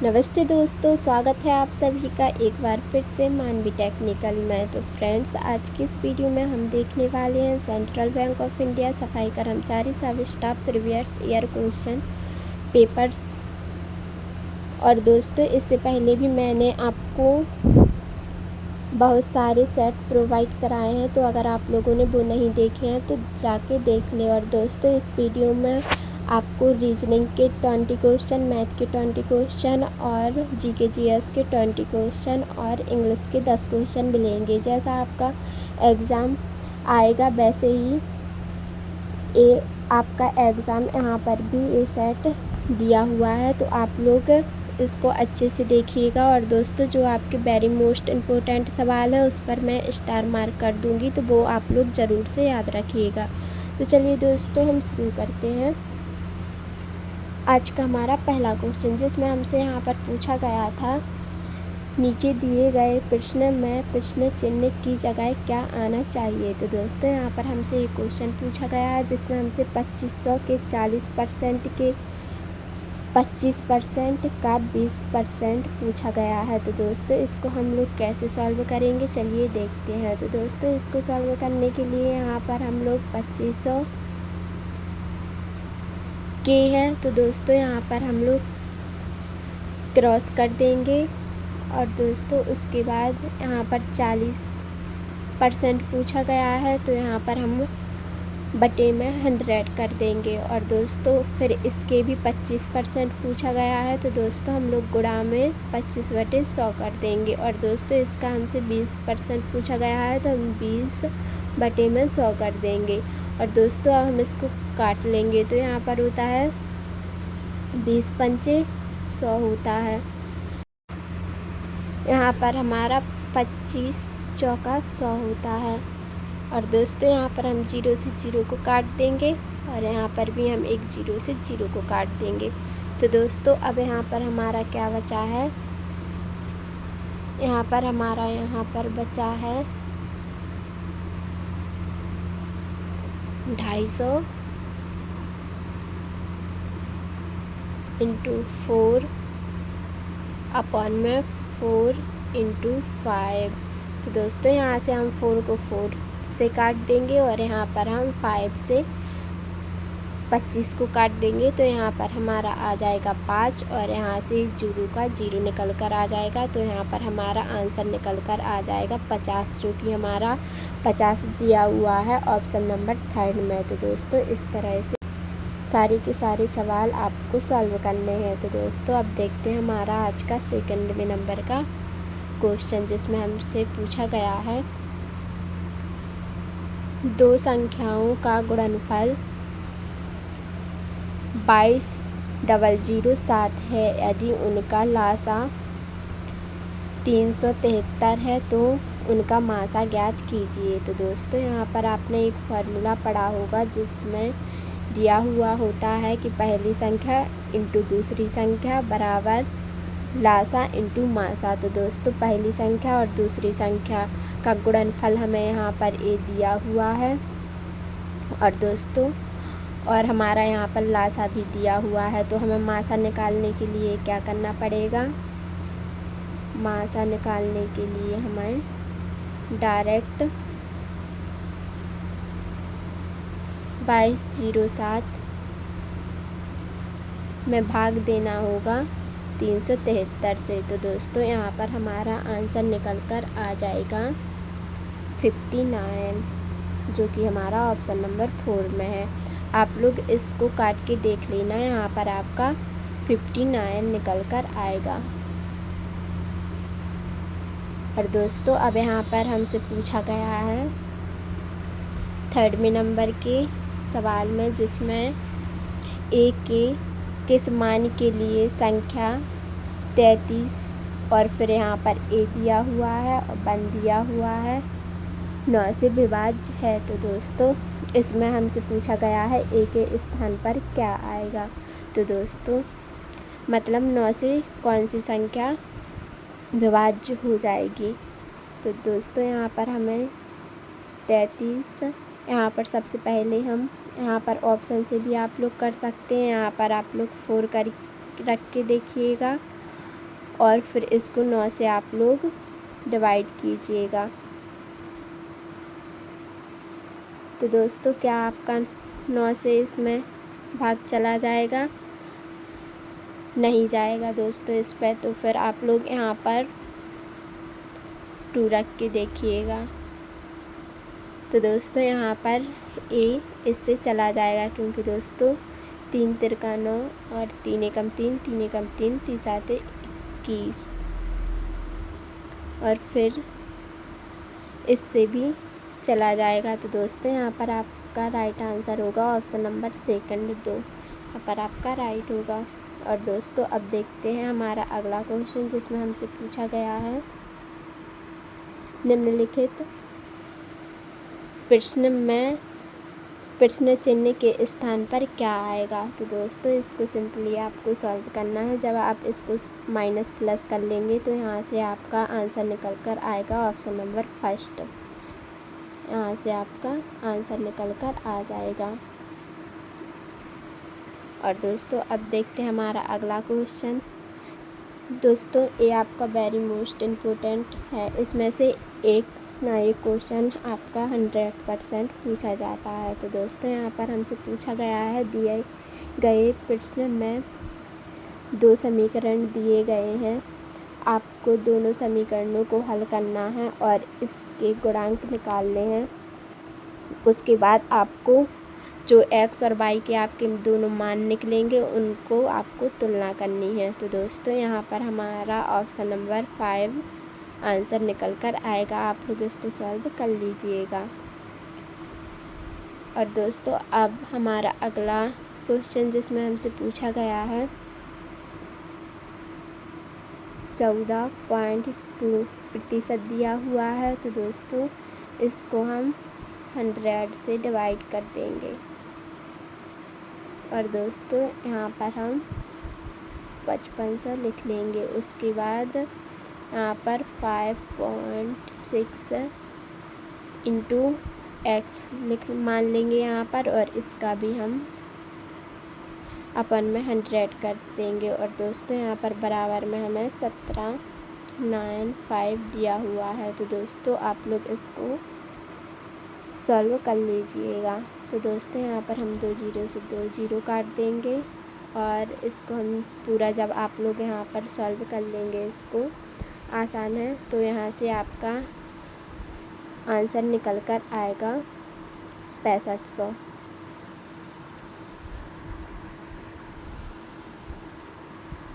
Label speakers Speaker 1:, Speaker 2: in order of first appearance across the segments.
Speaker 1: नमस्ते दोस्तों, स्वागत है आप सभी का एक बार फिर से मानवी टेक्निकल में। तो फ्रेंड्स, आज की इस वीडियो में हम देखने वाले हैं सेंट्रल बैंक ऑफ इंडिया सफाई कर्मचारी सब staff previous year question paper. और दोस्तों, इससे पहले भी मैंने आपको बहुत सारे सेट प्रोवाइड कराए हैं, तो अगर आप लोगों ने वो नहीं देखे हैं तो जाके देख लें। और दोस्तों, इस वीडियो में आपको रीजनिंग के 20 क्वेश्चन, मैथ के 20 क्वेश्चन और जीके जीएस के 20 क्वेश्चन और इंग्लिश के 10 क्वेश्चन मिलेंगे। जैसा आपका एग्ज़ाम आएगा वैसे ही आपका एग्ज़ाम यहाँ पर भी ये सेट दिया हुआ है, तो आप लोग इसको अच्छे से देखिएगा। और दोस्तों, जो आपके वेरी मोस्ट इम्पोर्टेंट सवाल है उस पर मैं स्टार मार्क कर दूँगी, तो वो आप लोग ज़रूर से याद रखिएगा। तो चलिए दोस्तों, हम शुरू करते हैं आज का हमारा पहला क्वेश्चन, जिसमें हमसे यहाँ पर पूछा गया था नीचे दिए गए प्रश्न में प्रश्न चिन्ह की जगह क्या आना चाहिए। तो दोस्तों, यहाँ पर हमसे एक क्वेश्चन पूछा गया है जिसमें हमसे 2500 के 40% के 25% का 20% पूछा गया है। तो दोस्तों, इसको हम लोग कैसे सॉल्व करेंगे, चलिए देखते हैं। तो दोस्तों, इसको सॉल्व करने के लिए यहाँ पर हम लोग 2500 के है, तो दोस्तों यहाँ पर हम लोग क्रॉस कर देंगे। और दोस्तों, उसके बाद यहाँ पर 40% पूछा गया है, तो यहाँ पर हम बटे में 100 कर देंगे। और दोस्तों, फिर इसके भी 25% पूछा गया है, तो दोस्तों हम लोग गुणा में 25/100 कर देंगे। और दोस्तों, इसका हमसे 20% पूछा गया है, तो हम 20/100 कर देंगे। और दोस्तों, अब हम इसको काट लेंगे, तो यहाँ पर होता है 20 पंचे 100 होता है। यहाँ पर हमारा 25 चौका 100 होता है। और दोस्तों, यहाँ पर हम 0 से 0 को काट देंगे और यहाँ पर भी हम एक 0 से 0 को काट देंगे। तो दोस्तों, अब यहाँ पर हमारा क्या बचा है, यहाँ पर बचा है 250 × 4 अपॉन में 4 × 5। तो दोस्तों, यहाँ से हम 4 को 4 से काट देंगे और यहाँ पर हम 5 से 25 को काट देंगे, तो यहाँ पर हमारा आ जाएगा 5 और यहाँ से 0 का 0 निकल कर आ जाएगा। तो यहाँ पर हमारा आंसर निकल कर आ जाएगा 50, जो कि हमारा 50 दिया हुआ है ऑप्शन नंबर 3 में। तो दोस्तों, इस तरह से सारे के सारे सवाल आपको सॉल्व करने हैं। तो दोस्तों, अब देखते हैं हमारा आज का सेकंड नंबर का क्वेश्चन, जिसमें हमसे पूछा गया है दो संख्याओं का गुणनफल 22,007 है। यदि उनका लासा 373 है तो उनका मासा ज्ञात कीजिए। तो दोस्तों, यहाँ पर आपने एक फार्मूला पढ़ा होगा जिसमें दिया हुआ होता है कि पहली संख्या इंटू दूसरी संख्या बराबर लासा इंटू मासा। तो दोस्तों, पहली संख्या और दूसरी संख्या का गुणनफल हमें यहाँ पर ए दिया हुआ है। और दोस्तों, और हमारा यहाँ पर लासा भी दिया हुआ है, तो हमें मासा निकालने के लिए क्या करना पड़ेगा, मासा निकालने के लिए हमें डायरेक्ट 22,007 में भाग देना होगा 373 से। तो दोस्तों, यहाँ पर हमारा आंसर निकल कर आ जाएगा 59, जो कि हमारा ऑप्शन नंबर 4 में है। आप लोग इसको काट के देख लेना, यहाँ पर आपका 59 निकल कर आएगा। और दोस्तों, अब यहाँ पर हमसे पूछा गया है थर्ड नंबर के सवाल में, जिसमें ए के किस मान के लिए संख्या 33 और फिर यहाँ पर ए दिया हुआ है और 1 दिया हुआ है 9 से विभाज्य है। तो दोस्तों, इसमें हमसे पूछा गया है ए के स्थान पर क्या आएगा। तो दोस्तों, मतलब 9 से कौन सी संख्या विभाज्य हो जाएगी। तो दोस्तों, यहाँ पर हमें 33, यहाँ पर सबसे पहले हम यहाँ पर ऑप्शन से भी आप लोग कर सकते हैं। यहाँ पर आप लोग 4 कर रख के देखिएगा और फिर इसको 9 से आप लोग डिवाइड कीजिएगा। तो दोस्तों क्या आपका 9 से इसमें भाग चला जाएगा? नहीं जाएगा दोस्तों इस पर। तो फिर आप लोग यहाँ पर 2 रख के देखिएगा। तो दोस्तों यहाँ पर ए इससे चला जाएगा, क्योंकि दोस्तों 3 तिरका 9 और 3 एकम 3, 3 एकम 3, 3 सात 21, और फिर इससे भी चला जाएगा। तो दोस्तों यहाँ पर आपका राइट आंसर होगा ऑप्शन नंबर सेकंड 2, यहाँ पर आपका राइट होगा। और दोस्तों अब देखते हैं हमारा अगला क्वेश्चन, जिसमें हमसे पूछा गया है निम्नलिखित प्रश्न चिन्ह के स्थान पर क्या आएगा। तो दोस्तों इसको सिंपली आपको सॉल्व करना है। जब आप इसको माइनस प्लस कर लेंगे तो यहाँ से आपका आंसर निकल कर आएगा ऑप्शन नंबर फर्स्ट। यहाँ से आपका आंसर निकल कर आ जाएगा। और दोस्तों अब देखते हैं हमारा अगला क्वेश्चन। दोस्तों ये आपका वेरी मोस्ट इम्पोर्टेंट है। इसमें से एक ना एक क्वेश्चन आपका 100% पूछा जाता है। तो दोस्तों यहाँ पर हमसे पूछा गया है, दिए गए प्रश्न में 2 समीकरण दिए गए हैं। आपको दोनों समीकरणों को हल करना है और इसके गुणांक निकालने हैं। उसके बाद आपको जो x और y के आपके दोनों मान निकलेंगे उनको आपको तुलना करनी है। तो दोस्तों यहाँ पर हमारा ऑप्शन नंबर 5 आंसर निकल कर आएगा। आप लोग इसको सॉल्व कर लीजिएगा। और दोस्तों अब हमारा अगला क्वेश्चन, जिसमें हमसे पूछा गया है 14.2% दिया हुआ है। तो दोस्तों इसको हम 100 से डिवाइड कर देंगे। और दोस्तों यहाँ पर हम 5500 लिख लेंगे। उसके बाद यहाँ पर 5.6 इंटू एक्स मान लेंगे यहाँ पर, और इसका भी हम अपन में 100 कर देंगे। और दोस्तों यहाँ पर बराबर में हमें 1795 दिया हुआ है। तो दोस्तों आप लोग इसको सॉल्व कर लीजिएगा। तो दोस्तों यहाँ पर हम 2 जीरो से 2 जीरो काट देंगे, और इसको हम पूरा जब आप लोग यहाँ पर सॉल्व कर लेंगे, इसको आसान है, तो यहाँ से आपका आंसर निकल कर आएगा 6500।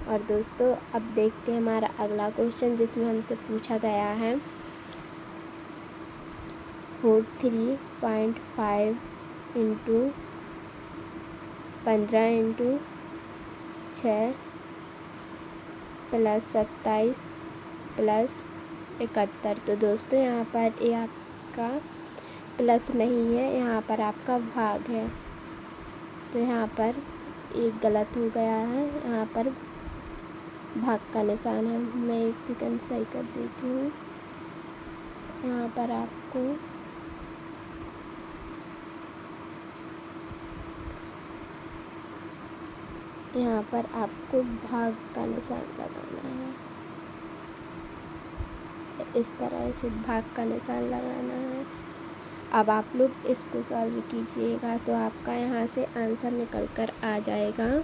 Speaker 1: और दोस्तों अब देखते हैं हमारा अगला क्वेश्चन, जिसमें हमसे पूछा गया है 43.5 इंटू 15 इंटू 6 प्लस 27 प्लस 71। तो दोस्तों यहाँ पर ये आपका प्लस नहीं है, यहाँ पर आपका भाग है। तो यहाँ पर एक गलत हो गया है, यहाँ पर भाग का निशान है। मैं 1 सेकंड सही कर देती हूँ। यहाँ पर आपको भाग का निशान लगाना है। इस तरह से भाग का निशान लगाना है। अब आप लोग इसको सॉल्व कीजिएगा तो आपका यहाँ से आंसर निकल कर आ जाएगा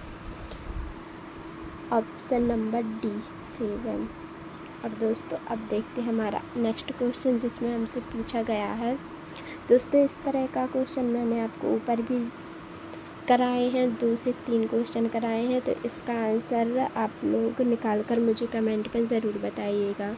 Speaker 1: ऑप्शन नंबर डी 7। और दोस्तों अब देखते हैं हमारा नेक्स्ट क्वेश्चन, जिसमें हमसे पूछा गया है। दोस्तों इस तरह का क्वेश्चन मैंने आपको ऊपर भी कराए हैं, 2 से 3 क्वेश्चन कराए हैं। तो इसका आंसर आप लोग निकाल कर मुझे कमेंट पर ज़रूर बताइएगा।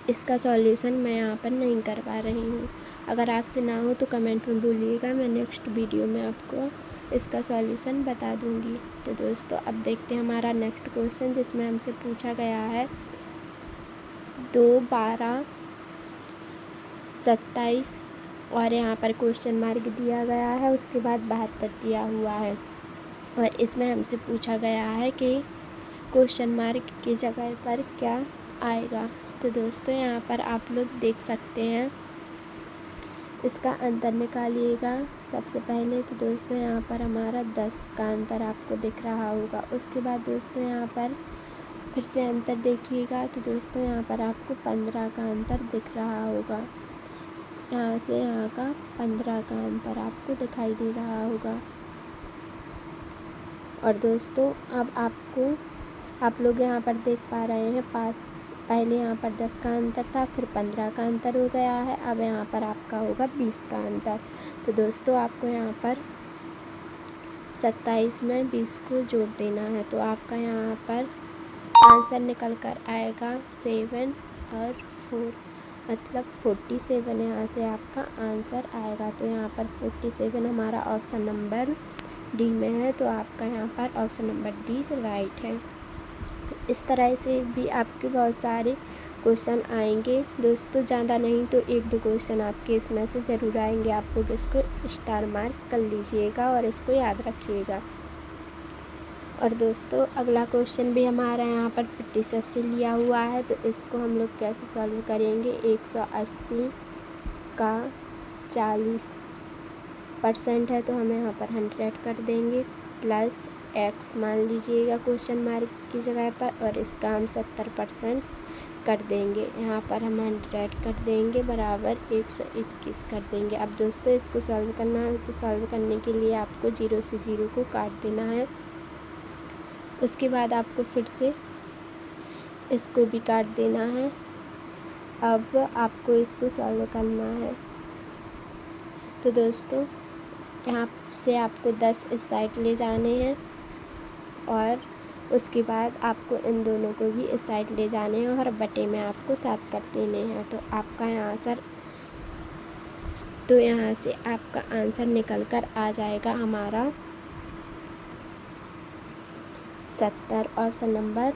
Speaker 1: इसका सॉल्यूशन मैं यहाँ पर नहीं करवा रही हूँ। अगर आपसे ना हो तो कमेंट में बोलिएगा, मैं नेक्स्ट वीडियो में आपको इसका सॉल्यूशन बता दूँगी। तो दोस्तों अब देखते हैं हमारा नेक्स्ट क्वेश्चन, जिसमें हमसे पूछा गया है 2, 12, 27 और यहाँ पर क्वेश्चन मार्क दिया गया है, उसके बाद 72 दिया हुआ है। और इसमें हमसे पूछा गया है कि क्वेश्चन मार्क की जगह पर क्या आएगा। तो दोस्तों यहाँ पर आप लोग देख सकते हैं, इसका अंतर निकालिएगा सबसे पहले। तो दोस्तों यहाँ पर हमारा 10 का अंतर आपको दिख रहा होगा। उसके बाद दोस्तों यहाँ पर फिर से अंतर देखिएगा तो दोस्तों यहाँ पर आपको 15 का अंतर दिख रहा होगा। यहाँ से यहाँ का 15 का अंतर आपको दिखाई दे रहा होगा। और दोस्तों अब आप लोग यहाँ पर देख पा रहे हैं पहले यहाँ पर 10 का अंतर था, फिर 15 का अंतर हो गया है, अब यहाँ पर आपका होगा 20 का अंतर। तो दोस्तों आपको यहाँ पर 27 में 20 को जोड़ देना है, तो आपका यहाँ पर आंसर निकल कर आएगा 7 और 4, मतलब 47 यहाँ से आपका आंसर आएगा। तो यहाँ पर 47 हमारा ऑप्शन नंबर डी में है, तो आपका यहाँ पर ऑप्शन नंबर डी राइट है। इस तरह से भी आपके बहुत सारे क्वेश्चन आएंगे दोस्तों, ज़्यादा नहीं तो 1-2 क्वेश्चन आपके इसमें से ज़रूर आएंगे। आप लोग इसको स्टार मार्क कर लीजिएगा और इसको याद रखिएगा। और दोस्तों अगला क्वेश्चन भी हमारा यहाँ पर प्रतिशत से लिया हुआ है, तो इसको हम लोग कैसे सॉल्व करेंगे। 180 का 40% है, तो हम यहाँ पर 100 कर देंगे प्लस x मान लीजिएगा क्वेश्चन मार्क की जगह पर, और इसका हम 70% कर देंगे। यहाँ पर हम 100 कर देंगे बराबर 121 कर देंगे। अब दोस्तों इसको सॉल्व करना है, तो सॉल्व करने के लिए आपको 0 से 0 को काट देना है। उसके बाद आपको फिर से इसको भी काट देना है। अब आपको इसको सॉल्व करना है, तो दोस्तों यहाँ से आपको 10 इस साइड ले जाने हैं और उसके बाद आपको इन दोनों को भी इस साइड ले जाने हैं और बटे में आपको 7 कर देने हैं। तो आपका यहाँ से आपका आंसर निकल कर आ जाएगा हमारा 70। ऑप्शन नंबर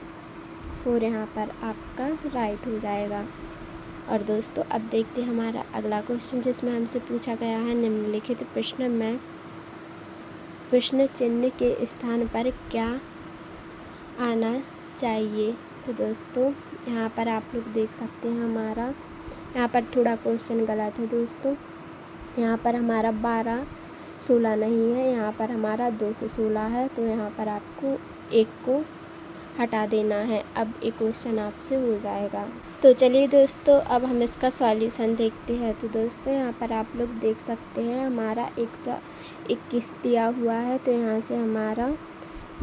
Speaker 1: 4 यहाँ पर आपका राइट हो जाएगा। और दोस्तों अब देखते हैं हमारा अगला क्वेश्चन, जिसमें हमसे पूछा गया है निम्नलिखित प्रश्न में प्रश्न चिन्ह के स्थान पर क्या आना चाहिए। तो दोस्तों यहाँ पर आप लोग देख सकते हैं हमारा यहाँ पर थोड़ा क्वेश्चन गलत है दोस्तों। यहाँ पर हमारा 12-16 नहीं है, यहाँ पर हमारा 216 है, तो यहाँ पर आपको 1 को हटा देना है। अब एक क्वेश्चन आपसे हो जाएगा। तो चलिए दोस्तों अब हम इसका सॉल्यूशन देखते हैं। तो दोस्तों यहाँ पर आप लोग देख सकते हैं हमारा 121 दिया हुआ है, तो यहाँ से हमारा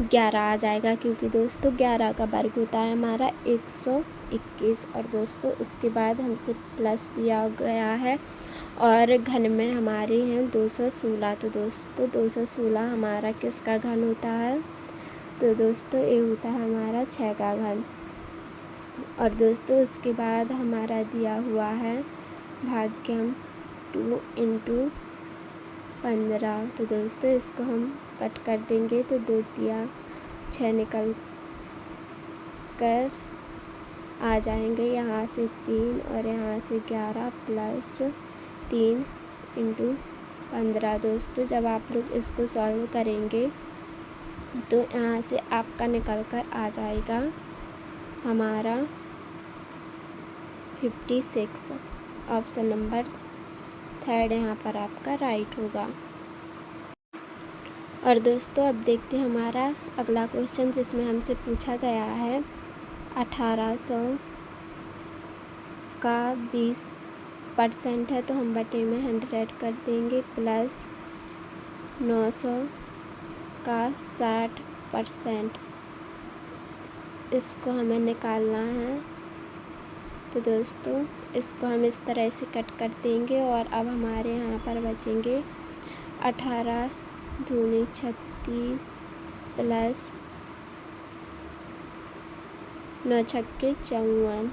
Speaker 1: 11 आ जाएगा, क्योंकि दोस्तों 11 का वर्ग होता है हमारा 121। और दोस्तों इसके बाद हमसे प्लस दिया गया है और घन में हमारे हैं 216। तो दोस्तों 216 हमारा किसका घन होता है। तो दोस्तों ये होता है हमारा 6 का घन। और दोस्तों इसके बाद हमारा दिया हुआ है भाग्यम 2 × 15। तो दोस्तों इसको हम कट कर देंगे, तो 2 × 6 निकल कर आ जाएंगे। यहाँ से 3 और यहाँ से 11 प्लस 3 × 15। दोस्तों जब आप लोग इसको सॉल्व करेंगे तो यहाँ से आपका निकल कर आ जाएगा हमारा 56। ऑप्शन नंबर 3 यहाँ पर आपका राइट होगा। और दोस्तों अब देखते हैं हमारा अगला क्वेश्चन, जिसमें हमसे पूछा गया है 1800 का 20% है, तो हम बटे में 100 कर देंगे प्लस 900 का 60%। इसको हमें निकालना है, तो दोस्तों इसको हम इस तरह से कट कर देंगे। और अब हमारे यहाँ पर बचेंगे 18 दूनी 36 प्लस 9 छक्के 54।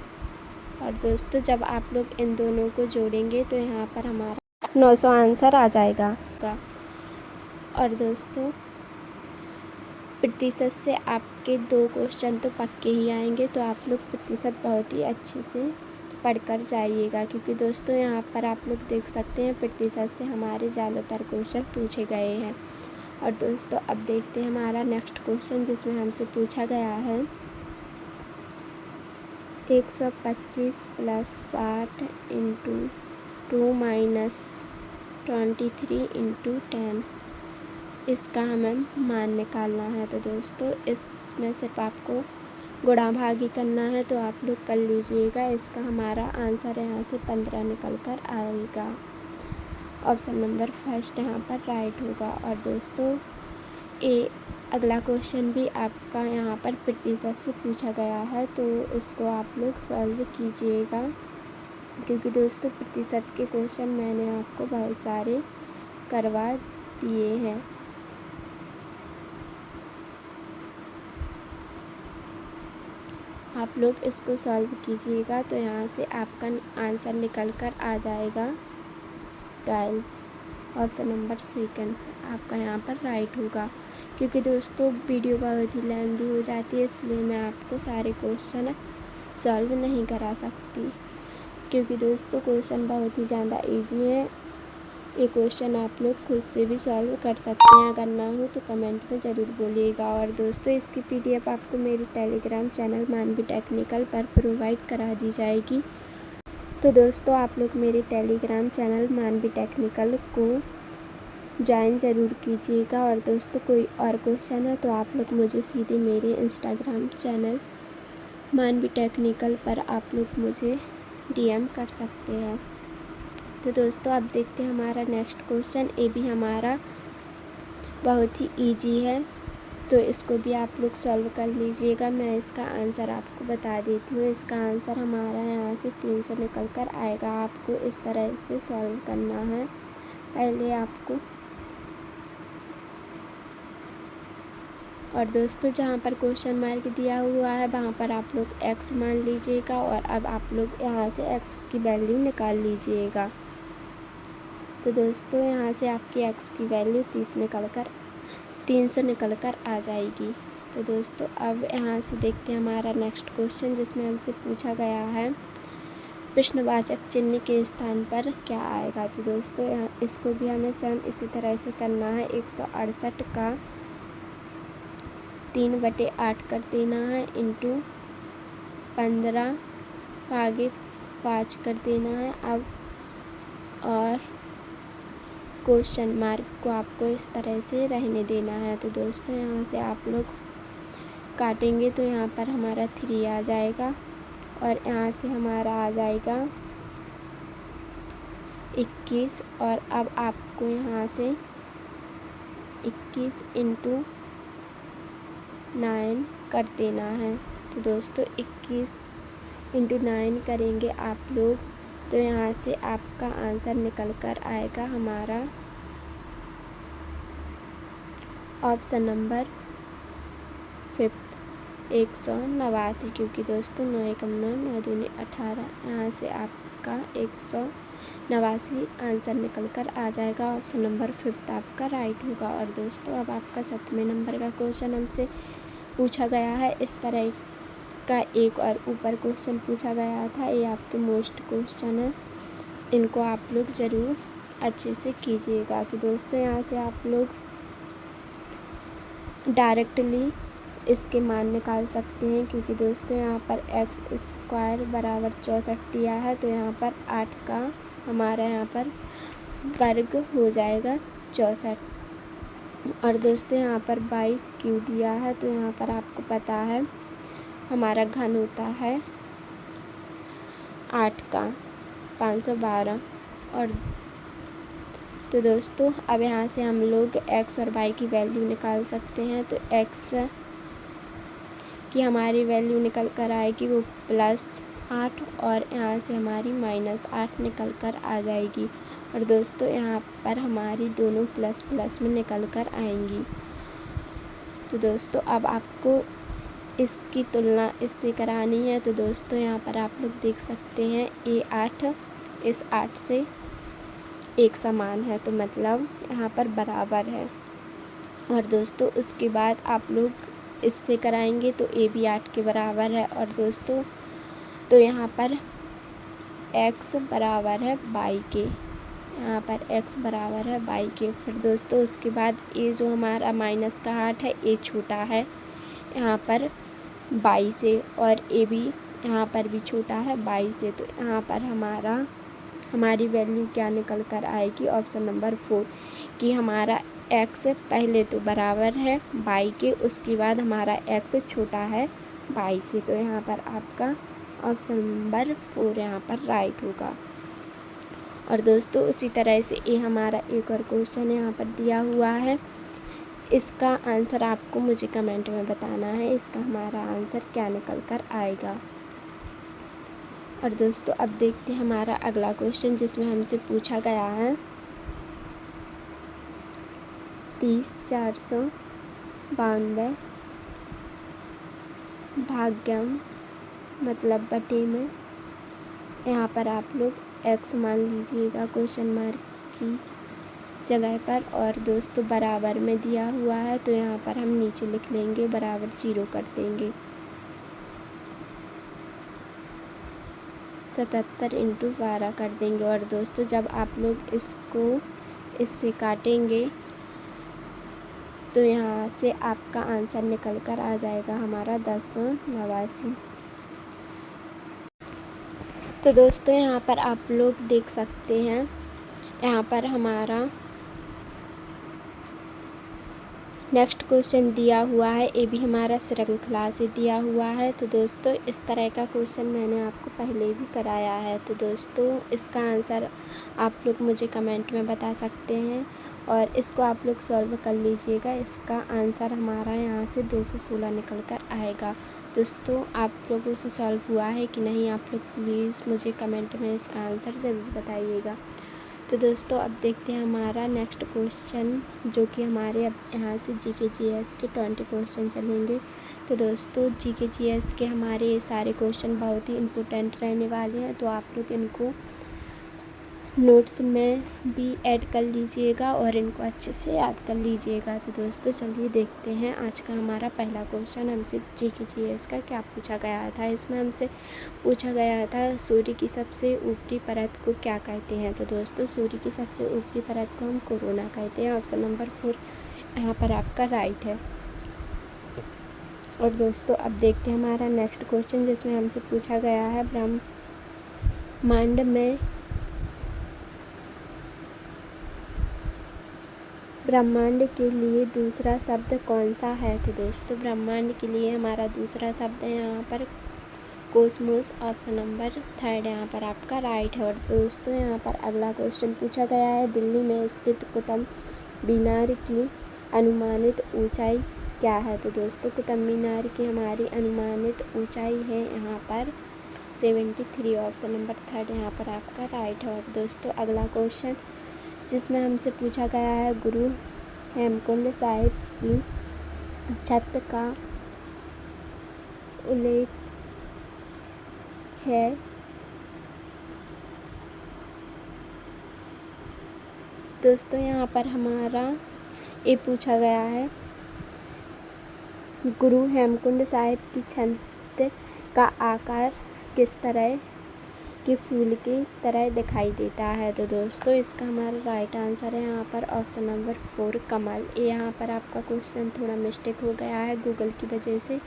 Speaker 1: और दोस्तों जब आप लोग इन दोनों को जोड़ेंगे तो यहाँ पर हमारा 900 आंसर आ जाएगा। और दोस्तों प्रतिशत से आपके 2 क्वेश्चन तो पक्के ही आएंगे, तो आप लोग प्रतिशत बहुत ही अच्छे से पढ़कर जाइएगा, क्योंकि दोस्तों यहाँ पर आप लोग देख सकते हैं प्रतिशत से हमारे ज़्यादातर क्वेश्चन पूछे गए हैं। और दोस्तों अब देखते हैं हमारा नेक्स्ट क्वेश्चन, जिसमें हमसे पूछा गया है 125 प्लस 60 × 2 माइनस 23 × 10। इसका हमें मान निकालना है। तो दोस्तों इसमें सिर्फ आपको गुणा भागी करना है तो आप लोग कर लीजिएगा। इसका हमारा आंसर यहाँ से 15 निकल कर आएगा। ऑप्शन नंबर फर्स्ट यहाँ पर राइट होगा। और दोस्तों अगला क्वेश्चन भी आपका यहाँ पर प्रतिशत से पूछा गया है, तो इसको आप लोग सॉल्व कीजिएगा, क्योंकि दोस्तों प्रतिशत के क्वेश्चन मैंने आपको बहुत सारे करवा दिए हैं। आप लोग इसको सॉल्व कीजिएगा तो यहाँ से आपका आंसर निकल कर आ जाएगा 12। ऑप्शन नंबर सेकंड आपका यहाँ पर राइट होगा। क्योंकि दोस्तों वीडियो बहुत ही लेंदी हो जाती है, इसलिए मैं आपको सारे क्वेश्चन सॉल्व नहीं करा सकती, क्योंकि दोस्तों क्वेश्चन बहुत ही ज़्यादा इजी है। ये क्वेश्चन आप लोग खुद से भी सॉल्व कर सकते हैं। अगर ना हो तो कमेंट में ज़रूर बोलिएगा। और दोस्तों इसकी PDF आपको मेरे टेलीग्राम चैनल मानवी टेक्निकल पर प्रोवाइड करा दी जाएगी। तो दोस्तों आप लोग मेरे टेलीग्राम चैनल मानवी टेक्निकल को ज्वाइन ज़रूर कीजिएगा। और दोस्तों कोई और क्वेश्चन है तो आप लोग मुझे सीधे मेरे इंस्टाग्राम चैनल मानवी टेक्निकल पर आप लोग मुझे DM कर सकते हैं। तो दोस्तों अब देखते हैं हमारा नेक्स्ट क्वेश्चन। ये भी हमारा बहुत ही इजी है, तो इसको भी आप लोग सॉल्व कर लीजिएगा। मैं इसका आंसर आपको बता देती हूँ। इसका आंसर हमारा यहाँ से 300 निकल कर आएगा। आपको इस तरह से सॉल्व करना है। पहले आपको और दोस्तों जहाँ पर क्वेश्चन मार्क दिया हुआ है वहाँ पर आप लोग x मान लीजिएगा। और अब आप लोग यहाँ से x की वैल्यू निकाल लीजिएगा। तो दोस्तों यहाँ से आपकी x की वैल्यू 300 निकल कर आ जाएगी। तो दोस्तों अब यहाँ से देखते हैं हमारा नेक्स्ट क्वेश्चन, जिसमें हमसे पूछा गया है प्रश्नवाचक चिन्ह के स्थान पर क्या आएगा। तो दोस्तों यहाँ इसको भी हमें सेम इसी तरह से करना है। 168 का 3/8 कर देना है इंटू 15 आगे 5 कर देना है। अब और क्वेश्चन मार्क को आपको इस तरह से रहने देना है। तो दोस्तों यहाँ से आप लोग काटेंगे तो यहाँ पर हमारा 3 आ जाएगा और यहाँ से हमारा आ जाएगा 21। और अब आपको यहाँ से 21 इंटू 9 कर देना है। तो दोस्तों 21 इंटू 9 करेंगे आप लोग, तो यहाँ से आपका आंसर निकल कर आएगा हमारा ऑप्शन नंबर 5 189। क्योंकि दोस्तों 9 एकम 9 9 दूनी 18, यहाँ से आपका 189 आंसर निकल कर आ जाएगा। ऑप्शन नंबर 5 आपका राइट होगा। और दोस्तों अब आपका 7वें नंबर का क्वेश्चन हमसे पूछा गया है। इस तरह का एक और ऊपर क्वेश्चन पूछा गया था। ये आपके मोस्ट क्वेश्चन है, इनको आप लोग ज़रूर अच्छे से कीजिएगा। तो दोस्तों यहाँ से आप लोग डायरेक्टली इसके मान निकाल सकते हैं, क्योंकि दोस्तों यहाँ पर x² बराबर 64 दिया है, तो यहाँ पर 8 का हमारा यहाँ पर वर्ग हो जाएगा 64। और दोस्तों यहाँ पर y³ दिया है, तो यहाँ पर आपको पता है हमारा घन होता है 8 का 512। और तो दोस्तों अब यहाँ से हम लोग x और y की वैल्यू निकाल सकते हैं। तो x की हमारी वैल्यू निकल कर आएगी वो +8 और यहाँ से हमारी -8 निकल कर आ जाएगी। और दोस्तों यहाँ पर हमारी दोनों प्लस प्लस में निकल कर आएंगी। तो दोस्तों अब आपको इसकी तुलना इससे करानी है। तो दोस्तों यहाँ पर आप लोग देख सकते हैं ये 8 इस 8 से एक समान है, तो मतलब यहाँ पर बराबर है। और दोस्तों उसके बाद आप लोग इससे कराएंगे तो ये भी 8 के बराबर है। और दोस्तों तो यहाँ पर x बराबर है y के, यहाँ पर x बराबर है y के। फिर दोस्तों उसके बाद ये जो हमारा माइनस का 8 है ये छोटा है यहाँ पर y से, और ये भी यहाँ पर भी छोटा है y से। तो यहाँ पर हमारी वैल्यू क्या निकल कर आएगी ऑप्शन नंबर 4 कि हमारा x पहले तो बराबर है y के, उसके बाद हमारा x छोटा है 22 से। तो यहाँ पर आपका ऑप्शन नंबर 4 यहाँ पर राइट होगा। और दोस्तों उसी तरह से ये हमारा एक और क्वेश्चन यहाँ पर दिया हुआ है, इसका आंसर आपको मुझे कमेंट में बताना है, इसका हमारा आंसर क्या निकल कर आएगा। और दोस्तों अब देखते हैं हमारा अगला क्वेश्चन, जिसमें हमसे पूछा गया है 30,492 भाग्यम मतलब बटे में, यहाँ पर आप लोग x मान लीजिएगा क्वेश्चन मार्क की जगह पर। और दोस्तों बराबर में दिया हुआ है, तो यहाँ पर हम नीचे लिख लेंगे बराबर 0 कर देंगे। 77 × 12 कर देंगे। और दोस्तों जब आप लोग इसको इससे काटेंगे तो यहाँ से आपका आंसर निकल कर आ जाएगा हमारा 1089। तो दोस्तों यहाँ पर आप लोग देख सकते हैं, यहाँ पर हमारा नेक्स्ट क्वेश्चन दिया हुआ है, ये भी हमारा श्रृंखला से दिया हुआ है। तो दोस्तों इस तरह का क्वेश्चन मैंने आपको पहले भी कराया है। तो दोस्तों इसका आंसर आप लोग मुझे कमेंट में बता सकते हैं और इसको आप लोग सॉल्व कर लीजिएगा। इसका आंसर हमारा यहाँ से 216 निकल कर आएगा। दोस्तों आप लोगों से सॉल्व हुआ है कि नहीं, आप लोग प्लीज़ मुझे कमेंट में इसका आंसर ज़रूर बताइएगा। तो दोस्तों अब देखते हैं हमारा नेक्स्ट क्वेश्चन, जो कि हमारे अब यहाँ से जीके जीएस के 20 क्वेश्चन चलेंगे। तो दोस्तों जीके जीएस के हमारे ये सारे क्वेश्चन बहुत ही इम्पोर्टेंट रहने वाले हैं, तो आप लोग इनको नोट्स में भी ऐड कर लीजिएगा और इनको अच्छे से याद कर लीजिएगा। तो दोस्तों चलिए देखते हैं आज का हमारा पहला क्वेश्चन हमसे जीके जीएस का क्या पूछा गया था। इसमें हमसे पूछा गया था सूर्य की सबसे ऊपरी परत को क्या कहते हैं। तो दोस्तों सूर्य की सबसे ऊपरी परत को हम कोरोना कहते हैं। ऑप्शन नंबर 4 यहाँ पर आपका राइट है। और दोस्तों अब देखते हैं हमारा नेक्स्ट क्वेश्चन, जिसमें हमसे पूछा गया है ब्रह्मांड के लिए दूसरा शब्द कौन सा है। तो दोस्तों ब्रह्मांड के लिए हमारा दूसरा शब्द है यहाँ पर कोस्मोस। ऑप्शन नंबर 3 यहाँ पर आपका राइट है। और दोस्तों यहाँ पर अगला क्वेश्चन पूछा गया है, दिल्ली में स्थित कुतुब मीनार की अनुमानित ऊंचाई क्या है। तो दोस्तों कुतुब मीनार की हमारी अनुमानित ऊंचाई है यहाँ पर 73। ऑप्शन नंबर 3 यहाँ पर आपका राइट है। और दोस्तों अगला क्वेश्चन, जिसमें हमसे पूछा गया है गुरु हेमकुंड साहिब की छत का उल्लेख है। दोस्तों यहाँ पर हमारा ये पूछा गया है गुरु हेमकुंड साहिब की छत का आकार किस तरह के फूल की तरह दिखाई देता है। तो दोस्तों इसका हमारा राइट आंसर है यहाँ पर ऑप्शन नंबर 4 कमल। यहाँ पर आपका क्वेश्चन थोड़ा मिस्टेक हो गया है गूगल की वजह से,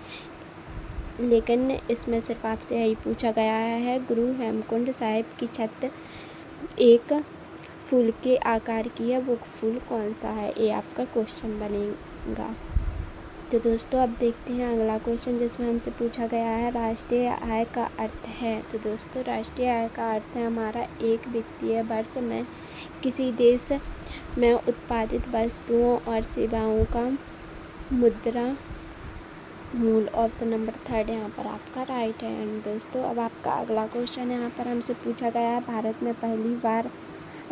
Speaker 1: लेकिन इसमें सिर्फ आपसे यही पूछा गया है गुरु हेमकुंड साहिब की छत एक फूल के आकार की है, वो फूल कौन सा है, ये आपका क्वेश्चन बनेगा। तो दोस्तों अब देखते हैं अगला क्वेश्चन, जिसमें हमसे पूछा गया है राष्ट्रीय आय का अर्थ है। तो दोस्तों राष्ट्रीय आय का अर्थ है हमारा एक वित्तीय वर्ष में किसी देश में उत्पादित वस्तुओं और सेवाओं का मुद्रा मूल। ऑप्शन नंबर 3 यहाँ पर आपका राइट है। एंड दोस्तों अब आपका अगला क्वेश्चन यहाँ पर हमसे पूछा गया है भारत में पहली बार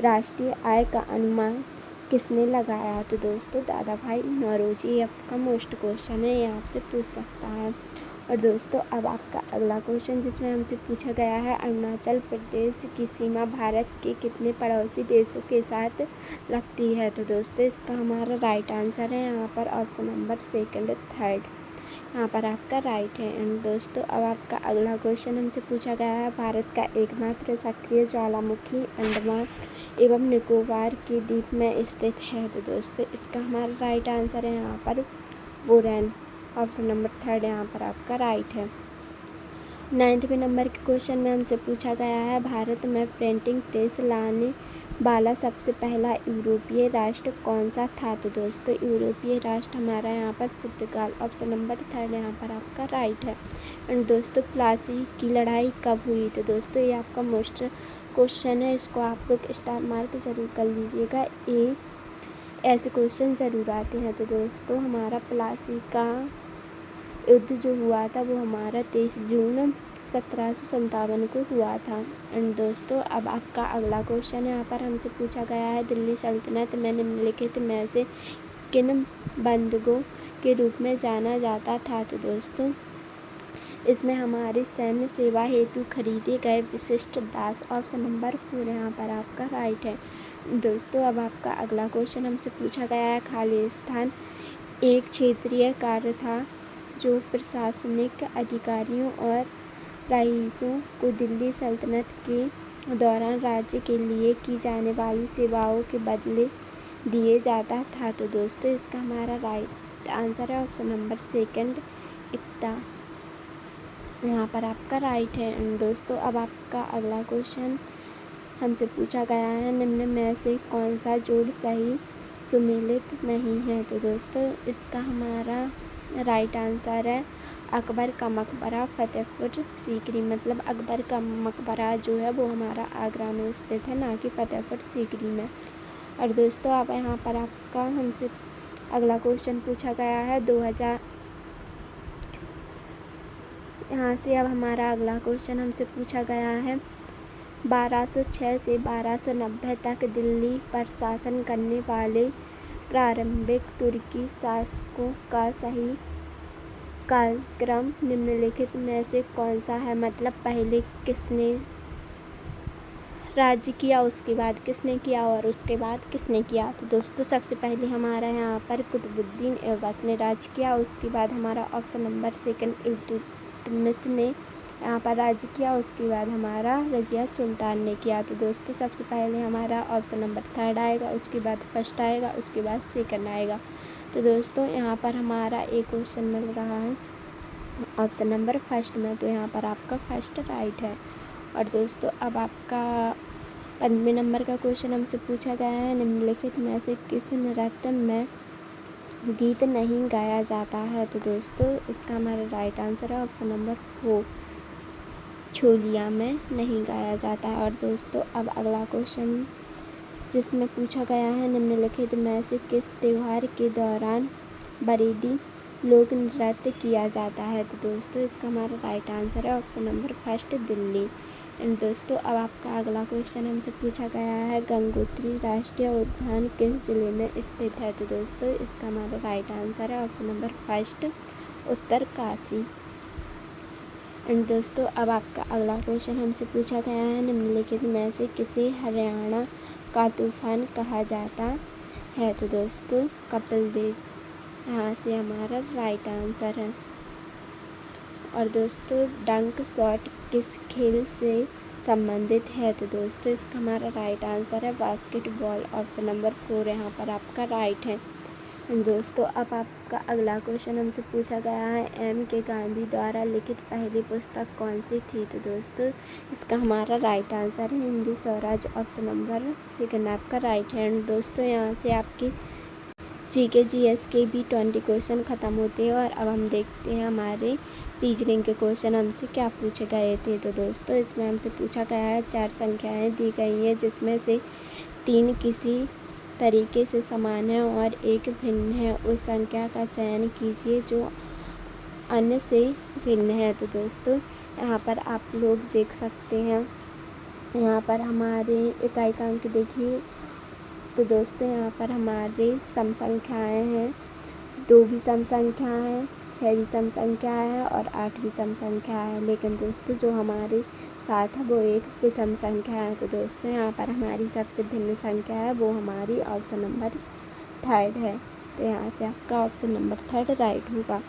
Speaker 1: राष्ट्रीय आय का अनुमान किसने लगाया। तो दोस्तों दादा भाई नौरोजी। आपका मोस्ट क्वेश्चन है, ये आपसे पूछ सकता है। और दोस्तों अब आपका अगला क्वेश्चन, जिसमें हमसे पूछा गया है अरुणाचल प्रदेश की सीमा भारत के कितने पड़ोसी देशों के साथ लगती है। तो दोस्तों इसका हमारा राइट आंसर है यहाँ पर ऑप्शन नंबर 2, 3 यहाँ पर आपका राइट है। एंड दोस्तों अब आपका अगला क्वेश्चन हमसे पूछा गया है भारत का एकमात्र सक्रिय ज्वालामुखी अंडमान एवं निकोबार के द्वीप में स्थित है। तो दोस्तों इसका हमारा राइट आंसर है यहाँ पर वोरेन। ऑप्शन नंबर 3 यहाँ पर आपका राइट है। 9वें नंबर के क्वेश्चन में हमसे पूछा गया है भारत में प्रिंटिंग प्रेस लाने वाला सबसे पहला यूरोपीय राष्ट्र कौन सा था। तो दोस्तों यूरोपीय राष्ट्र हमारा यहाँ पर पुर्तगाल। ऑप्शन नंबर 3 यहाँ पर आपका राइट है। एंड दोस्तों प्लासी की लड़ाई कब हुई? तो दोस्तों ये आपका मोस्ट क्वेश्चन है, इसको आप लोग स्टार मार्क ज़रूर कर लीजिएगा, ये ऐसे क्वेश्चन ज़रूर आते हैं। तो दोस्तों हमारा प्लासी का युद्ध जो हुआ था वो हमारा 23 जून 1757 को हुआ था। एंड दोस्तों अब आपका अगला क्वेश्चन यहाँ पर हमसे पूछा गया है, दिल्ली सल्तनत में निम्नलिखित में से किन बंधुओं के रूप में जाना जाता था? तो दोस्तों इसमें हमारी सैन्य सेवा हेतु खरीदे गए विशिष्ट दास, ऑप्शन नंबर 4 यहाँ पर आपका राइट है। दोस्तों अब आपका अगला क्वेश्चन हमसे पूछा गया है, खालिस्तान एक क्षेत्रीय कार्य था जो प्रशासनिक अधिकारियों और रईसों को दिल्ली सल्तनत के दौरान राज्य के लिए की जाने वाली सेवाओं के बदले दिए जाता था। तो दोस्तों इसका हमारा राइट आंसर है ऑप्शन नंबर 2 इक्ता, यहाँ पर आपका राइट है। एंड दोस्तों अब आपका अगला क्वेश्चन हमसे पूछा गया है, निम्न में से कौन सा जोड़ सही सुमेलित नहीं है? तो दोस्तों इसका हमारा राइट आंसर है अकबर का मकबरा फतेहपुर सीकरी, मतलब अकबर का मकबरा जो है वो हमारा आगरा में स्थित है, ना कि फतेहपुर सीकरी में। और दोस्तों अब यहाँ पर आपका हमसे अगला क्वेश्चन पूछा गया है 2000, यहाँ से अब हमारा अगला क्वेश्चन हमसे पूछा गया है 1206 से 1290 तक दिल्ली पर शासन करने वाले प्रारंभिक तुर्की शासकों का सही कालक्रम निम्नलिखित में से कौन सा है? मतलब पहले किसने राज्य किया, उसके बाद किसने किया और उसके बाद किसने किया? तो दोस्तों सबसे पहले हमारा यहाँ पर कुतुबुद्दीन ऐबक ने राज्य किया, उसके बाद हमारा ऑप्शन नंबर 2 इल्तुतमिश ने यहाँ पर राज्य किया, उसके बाद हमारा रजिया सुल्तान ने किया। तो दोस्तों सबसे पहले हमारा ऑप्शन नंबर 3 आएगा, उसके बाद फर्स्ट आएगा, उसके बाद सेकंड आएगा। तो दोस्तों यहाँ पर हमारा एक क्वेश्चन मिल रहा है ऑप्शन नंबर 1 में, तो यहाँ पर आपका फर्स्ट राइट है। और दोस्तों अब आपका 15वें नंबर का क्वेश्चन हमसे पूछा गया है, निम्नलिखित में से किस नृत्य में गीत नहीं गाया जाता है? तो दोस्तों इसका हमारा राइट आंसर है ऑप्शन नंबर 4 छोलिया में नहीं गाया जाता है। और दोस्तों अब अगला क्वेश्चन जिसमें पूछा गया है, निम्नलिखित में से किस त्यौहार के दौरान बरेली लोक नृत्य किया जाता है? तो दोस्तों इसका हमारा राइट आंसर है ऑप्शन नंबर 1 दिल्ली। एंड दोस्तों अब आपका अगला क्वेश्चन हमसे पूछा गया है, गंगोत्री राष्ट्रीय उद्यान किस जिले में स्थित है? तो दोस्तों इसका हमारा राइट आंसर है ऑप्शन नंबर 1 उत्तरकाशी। एंड दोस्तों अब आपका अगला क्वेश्चन हमसे पूछा गया है, निम्नलिखित में से किसे हरियाणा का तूफान कहा जाता है? तो दोस्तों कपिल देव यहाँ से हमारा राइट आंसर है। और दोस्तों डंक शॉट किस खेल से संबंधित है? तो दोस्तों इसका हमारा राइट आंसर है बास्केटबॉल, ऑप्शन नंबर 4 यहाँ पर आपका राइट है। दोस्तों अब आपका अगला क्वेश्चन हमसे पूछा गया है, M.K. गांधी द्वारा लिखित पहली पुस्तक कौन सी थी? तो दोस्तों इसका हमारा राइट आंसर है हिंदी स्वराज, ऑप्शन नंबर 2 आपका राइट है। एंड दोस्तों यहाँ से आपकी GK GS के भी 20 क्वेश्चन ख़त्म होते हैं। और अब हम देखते हैं हमारे रीजनिंग के क्वेश्चन हमसे क्या पूछे गए थे। तो दोस्तों इसमें हमसे पूछा गया है 4 संख्याएँ दी गई हैं, जिसमें से 3 किसी तरीके से समान है और एक भिन्न है। उस संख्या का चयन कीजिए जो अन्य से भिन्न है। तो दोस्तों यहाँ पर आप लोग देख सकते हैं, यहाँ पर हमारे इकाइकांक देखिए। तो दोस्तों यहाँ पर हमारे सम संख्याएँ हैं, 2 भी सम संख्या है, 6 भी सम संख्या है और 8 भी सम संख्या है। लेकिन दोस्तों जो हमारे साथ है वो एक विषम संख्या है। तो दोस्तों यहाँ पर हमारी सबसे भिन्न संख्या है वो हमारी ऑप्शन नंबर 3 है। तो यहाँ से आपका ऑप्शन नंबर 3 राइट होगा।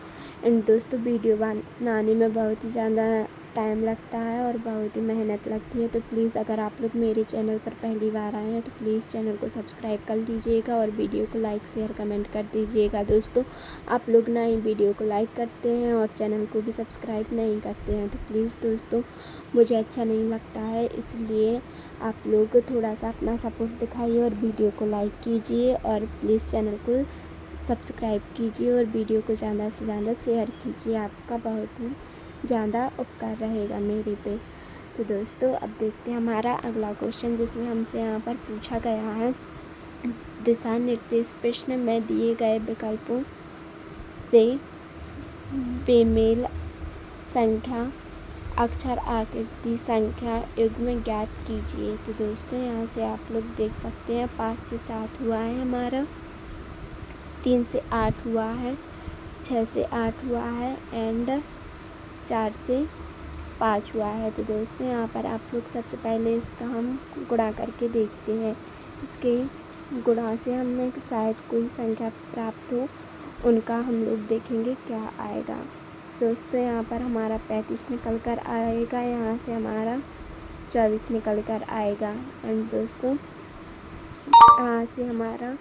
Speaker 1: एंड दोस्तों वीडियो बनाने में बहुत ही ज़्यादा टाइम लगता है और बहुत ही मेहनत लगती है, तो प्लीज़ अगर आप लोग मेरे चैनल पर पहली बार आए हैं तो प्लीज़ चैनल को सब्सक्राइब कर लीजिएगा और वीडियो को लाइक शेयर कमेंट कर दीजिएगा। दोस्तों आप लोग ना ही वीडियो को लाइक करते हैं और चैनल को भी सब्सक्राइब नहीं करते हैं, तो प्लीज़ दोस्तों मुझे अच्छा नहीं लगता है, इसलिए आप लोग थोड़ा सा अपना सपोर्ट दिखाइए और वीडियो को लाइक कीजिए और प्लीज़ चैनल को सब्सक्राइब कीजिए और वीडियो को ज़्यादा से ज़्यादा शेयर कीजिए। आपका बहुत ही ज़्यादा उपकार रहेगा मेरे पे। तो दोस्तों अब देखते हैं हमारा अगला क्वेश्चन, जिसमें हमसे यहाँ पर पूछा गया है दिशा निर्देश प्रश्न में दिए गए विकल्पों से बेमेल संख्या, अक्षर, आकृति, संख्या, युग्म ज्ञात कीजिए। तो दोस्तों यहाँ से आप लोग देख सकते हैं 5 से 7 हुआ है हमारा, 3 से 8 हुआ है, 6 से 8 हुआ है एंड 4 से 5 हुआ है। तो दोस्तों यहाँ पर आप लोग सबसे पहले इसका हम गुणा करके देखते हैं। इसके गुणा से हमें शायद कोई संख्या प्राप्त हो, उनका हम लोग देखेंगे क्या आएगा। दोस्तों यहाँ पर हमारा 35 निकल कर आएगा, यहाँ से हमारा 24 निकल कर आएगा एंड दोस्तों यहाँ से हमारा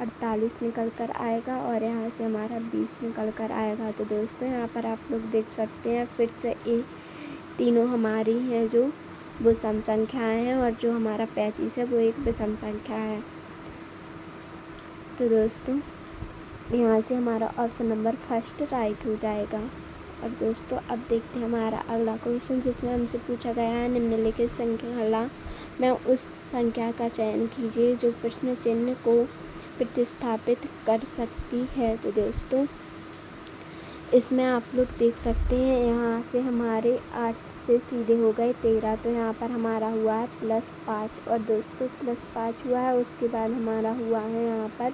Speaker 1: 48 निकल कर आएगा और यहाँ से हमारा 20 निकल कर आएगा। तो दोस्तों यहाँ पर आप लोग देख सकते हैं फिर से ये तीनों हमारी हैं जो वो सम संख्याएँ हैं, और जो हमारा 35 है वो एक विषम संख्या है। तो दोस्तों यहाँ से हमारा ऑप्शन नंबर फर्स्ट राइट हो जाएगा। और दोस्तों अब देखते हैं हमारा अगला क्वेश्चन, जिसमें हमसे पूछा गया है निम्नलिखित श्रृंखला में उस संख्या का चयन कीजिए जो प्रश्न चिन्ह को प्रतिस्थापित कर सकती है। तो दोस्तों इसमें आप लोग देख सकते हैं यहाँ से हमारे 8 से सीधे हो गए 13, तो यहाँ पर हमारा हुआ है +5 और दोस्तों +5 हुआ है, उसके बाद हमारा हुआ है यहाँ पर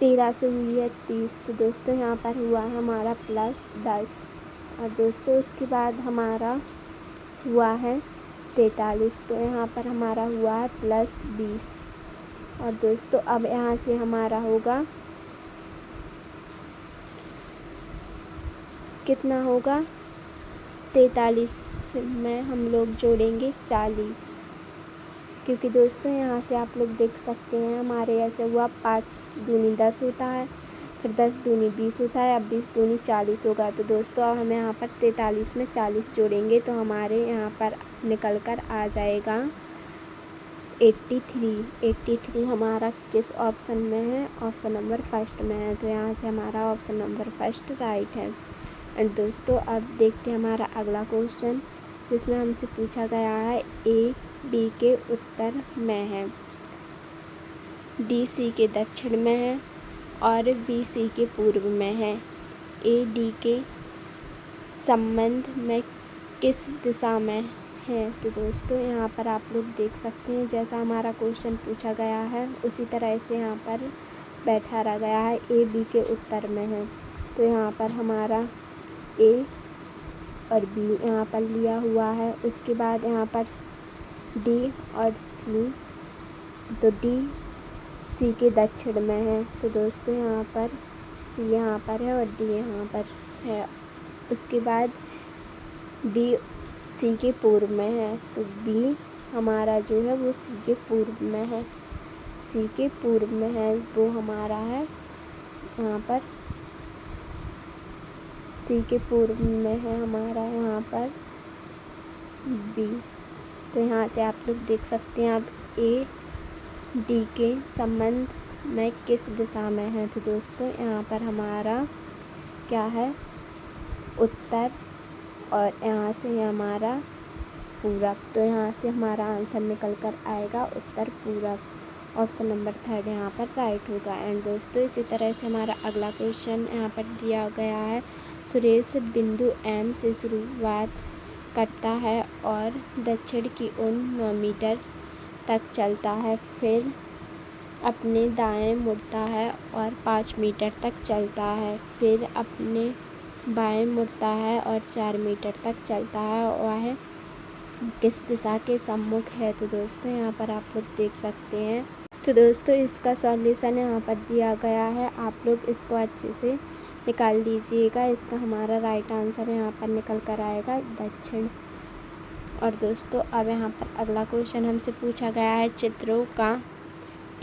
Speaker 1: 13 से हुई है 30, तो दोस्तों यहाँ पर हुआ है हमारा +10 और दोस्तों उसके बाद हमारा हुआ है 43, तो यहाँ पर हमारा हुआ है +20 और दोस्तों अब यहाँ से हमारा होगा कितना होगा 43 में हम लोग जोड़ेंगे 40, क्योंकि दोस्तों यहाँ से आप लोग देख सकते हैं हमारे ऐसे हुआ 5 दूनी 10 होता है, फिर 10 दूनी 20 होता है, अब 20 दूनी 40 होगा। तो दोस्तों अब हम यहाँ पर 43 में 40 जोड़ेंगे तो हमारे यहाँ पर निकल कर आ जाएगा 83 हमारा किस ऑप्शन में है, ऑप्शन नंबर फर्स्ट में है। तो यहाँ से हमारा ऑप्शन नंबर फर्स्ट राइट है। एंड दोस्तों अब देखते हैं हमारा अगला क्वेश्चन, जिसमें हमसे पूछा गया है ए बी के उत्तर में है, डी सी के दक्षिण में है और बी सी के पूर्व में है। ए डी के संबंध में किस दिशा में है। तो दोस्तों यहाँ पर आप लोग देख सकते हैं जैसा हमारा क्वेश्चन पूछा गया है उसी तरह से यहाँ पर बैठा रह गया है, ए बी के उत्तर में है। तो यहाँ पर हमारा ए और बी यहाँ पर लिया हुआ है, उसके बाद यहाँ पर डी और सी, तो डी सी के दक्षिण में है। तो दोस्तों यहाँ पर सी यहाँ पर है और डी यहाँ पर है, उसके बाद बी सी के पूर्व में है, तो बी हमारा जो है वो सी के पूर्व में है, सी के पूर्व में है वो हमारा है यहाँ पर सी के पूर्व में है हमारा यहाँ पर बी। तो यहाँ से आप लोग देख सकते हैं अब ए डी के संबंध में किस दिशा में है। तो दोस्तों यहाँ पर हमारा क्या है उत्तर और यहाँ से हमारा पूरब, तो यहाँ से हमारा आंसर निकल कर आएगा उत्तर पूरब, ऑप्शन नंबर थर्ड यहाँ पर राइट होगा। एंड दोस्तों इसी तरह से हमारा अगला क्वेश्चन यहाँ पर दिया गया है, सुरेश बिंदु एम से शुरुआत करता है और दक्षिण की ओर 9 मीटर तक चलता है, फिर अपने दाएं मुड़ता है और 5 मीटर तक चलता है, फिर अपने बाएं मुड़ता है और 4 मीटर तक चलता है, वह किस दिशा के सम्मुख है। तो दोस्तों यहाँ पर आप लोग देख सकते हैं। तो दोस्तों इसका सॉल्यूशन यहाँ पर दिया गया है, आप लोग इसको अच्छे से निकाल दीजिएगा। इसका हमारा राइट आंसर यहाँ पर निकल कर आएगा दक्षिण। और दोस्तों अब यहाँ पर अगला क्वेश्चन हमसे पूछा गया है, चित्रों का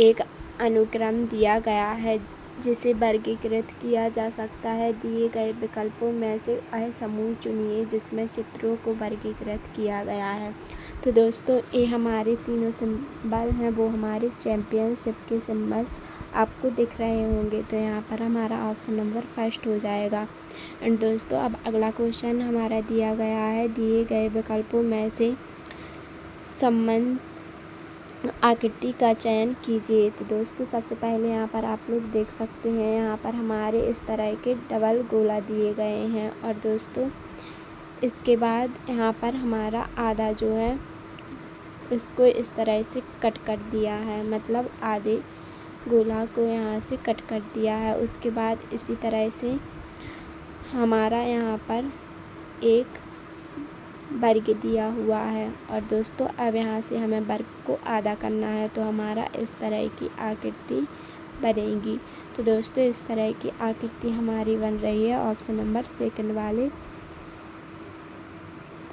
Speaker 1: एक अनुक्रम दिया गया है जिसे वर्गीकृत किया जा सकता है, दिए गए विकल्पों में से वह समूह चुनिए जिसमें चित्रों को वर्गीकृत किया गया है। तो दोस्तों ये हमारे तीनों सिंबल हैं वो हमारे चैम्पियनशिप के सिंबल आपको दिख रहे होंगे, तो यहाँ पर हमारा ऑप्शन नंबर फर्स्ट हो जाएगा। एंड दोस्तों अब अगला क्वेश्चन हमारा दिया गया है, दिए गए विकल्पों में से संबंध आकृति का चयन कीजिए। तो दोस्तों सबसे पहले यहाँ पर आप लोग देख सकते हैं, यहाँ पर हमारे इस तरह के डबल गोला दिए गए हैं और दोस्तों इसके बाद यहाँ पर हमारा आधा जो है इसको इस तरह से कट कर दिया है, मतलब आधे गोला को यहाँ से कट कर दिया है। उसके बाद इसी तरह से हमारा यहाँ पर एक वर्ग दिया हुआ है और दोस्तों अब यहाँ से हमें वर्ग को आधा करना है, तो हमारा इस तरह की आकृति बनेगी। तो दोस्तों इस तरह की आकृति हमारी बन रही है ऑप्शन नंबर सेकंड वाले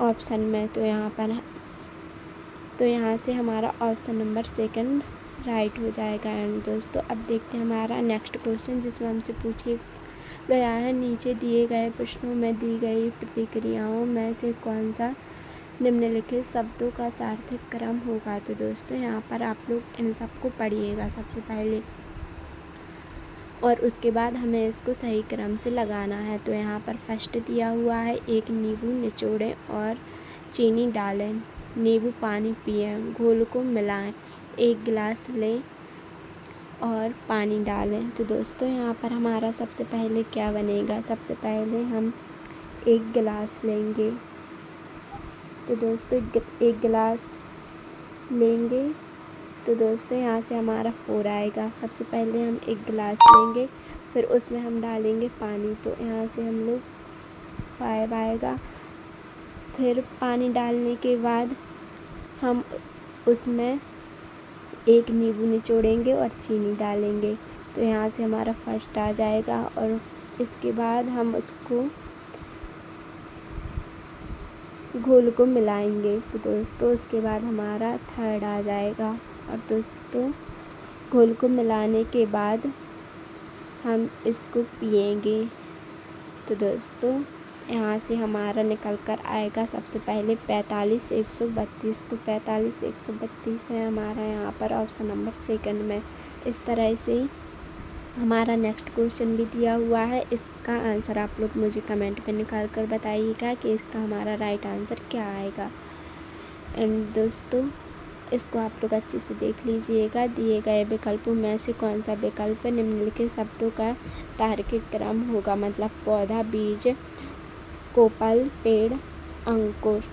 Speaker 1: ऑप्शन में। तो यहाँ से हमारा ऑप्शन नंबर सेकंड राइट हो जाएगा। एंड दोस्तों अब देखते हैं हमारा नेक्स्ट क्वेश्चन, जिसमें हमसे पूछे गया है, नीचे दिए गए प्रश्नों में दी गई प्रतिक्रियाओं में से कौन सा निम्नलिखित शब्दों का सार्थक क्रम होगा। तो दोस्तों यहाँ पर आप लोग इन सबको पढ़िएगा सबसे पहले और उसके बाद हमें इसको सही क्रम से लगाना है। तो यहाँ पर फर्स्ट दिया हुआ है, एक नींबू निचोड़ें और चीनी डालें, नींबू पानी पिएं, घोल को मिलाएं, एक गिलास लें और पानी डालें। तो दोस्तों यहाँ पर हमारा सबसे पहले क्या बनेगा, सबसे पहले हम एक गिलास लेंगे। तो दोस्तों एक गिलास लेंगे, तो दोस्तों यहाँ से हमारा 4 आएगा। सबसे पहले हम एक गिलास लेंगे, फिर उसमें हम डालेंगे पानी, तो यहाँ से हम लोग 5 आएगा। फिर पानी डालने के बाद हम उसमें एक नींबू निचोड़ेंगे और चीनी डालेंगे, तो यहाँ से हमारा फर्स्ट आ जाएगा। और इसके बाद हम उसको घोल को मिलाएंगे, तो दोस्तों उसके बाद हमारा थर्ड आ जाएगा। और दोस्तों घोल को मिलाने के बाद हम इसको पिएंगे, तो दोस्तों यहाँ से हमारा निकल कर आएगा सबसे पहले 45 132। तो 45 132 है हमारा यहाँ पर ऑप्शन नंबर सेकंड में। इस तरह से हमारा नेक्स्ट क्वेश्चन भी दिया हुआ है, इसका आंसर आप लोग मुझे कमेंट में निकाल कर बताइएगा कि इसका हमारा राइट आंसर क्या आएगा। एंड दोस्तों इसको आप लोग अच्छे से देख लीजिएगा, दिए गए विकल्पों में से कौन सा विकल्प निम्नलिखित शब्दों का तार्किक क्रम होगा, मतलब पौधा, बीज, कोपल, पेड़, अंकुर।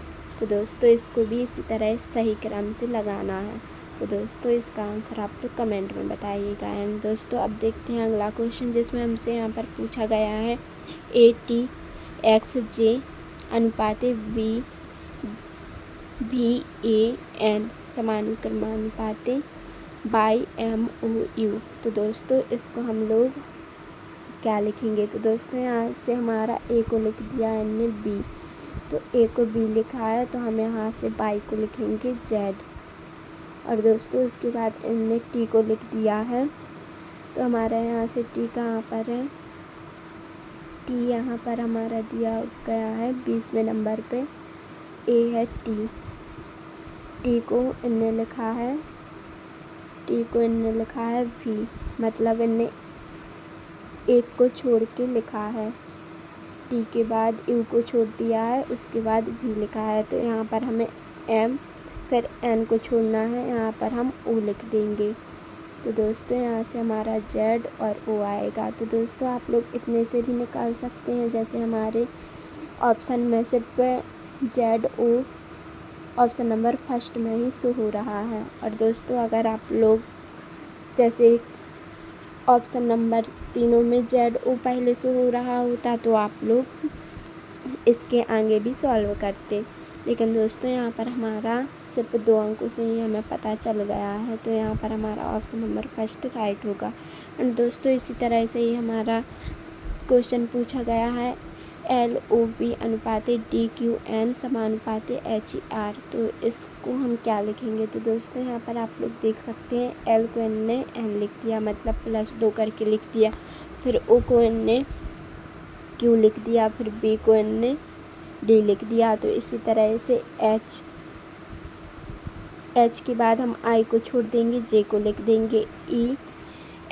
Speaker 1: तो दोस्तों इसको भी इसी तरह सही क्रम से लगाना है। तो दोस्तों इसका आंसर आप लोग कमेंट में बताइएगा। एंड दोस्तों अब देखते हैं अगला क्वेश्चन, जिसमें हमसे यहाँ पर पूछा गया है, ATXJ अनुपाते VAN समानुक्रमानुपाते YMOU। तो दोस्तों इसको हम लोग क्या लिखेंगे, तो दोस्तों यहाँ से हमारा A को लिख दिया है हमने B, तो A को B लिखा है, तो हम यहाँ से Y को लिखेंगे Z। और दोस्तों उसके बाद इनने T को लिख दिया है, तो हमारा यहाँ से T कहाँ पर है, T यहाँ पर हमारा दिया गया है 20वें नंबर पे, A है T को इनने लिखा है, T को इनने लिखा है V, मतलब इनने एक को छोड़ के लिखा है, T के बाद U को छोड़ दिया है, उसके बाद V लिखा है। तो यहाँ पर हमें M फिर N को छोड़ना है, यहाँ पर हम O लिख देंगे। तो दोस्तों यहाँ से हमारा Z और O आएगा। तो दोस्तों आप लोग इतने से भी निकाल सकते हैं, जैसे हमारे ऑप्शन में सिर्फ ZO ऑप्शन नंबर फर्स्ट में ही शो हो रहा है। और दोस्तों अगर आप लोग जैसे ऑप्शन नंबर तीनों में ZO पहले से हो रहा होता तो आप लोग इसके आगे भी सॉल्व करते, लेकिन दोस्तों यहाँ पर हमारा सिर्फ 2 अंकों से ही हमें पता चल गया है, तो यहाँ पर हमारा ऑप्शन नंबर फर्स्ट राइट होगा। और दोस्तों इसी तरह से ही हमारा क्वेश्चन पूछा गया है, LOB अनुपाते DQN समानुपाते HER। तो इसको हम क्या लिखेंगे, तो दोस्तों यहाँ पर आप लोग देख सकते हैं L को N ने N लिख दिया, मतलब +2 करके लिख दिया, फिर O को N ने Q लिख दिया, फिर B को N ने D लिख दिया। तो इसी तरह से H के बाद हम I को छोड़ देंगे, J को लिख देंगे, E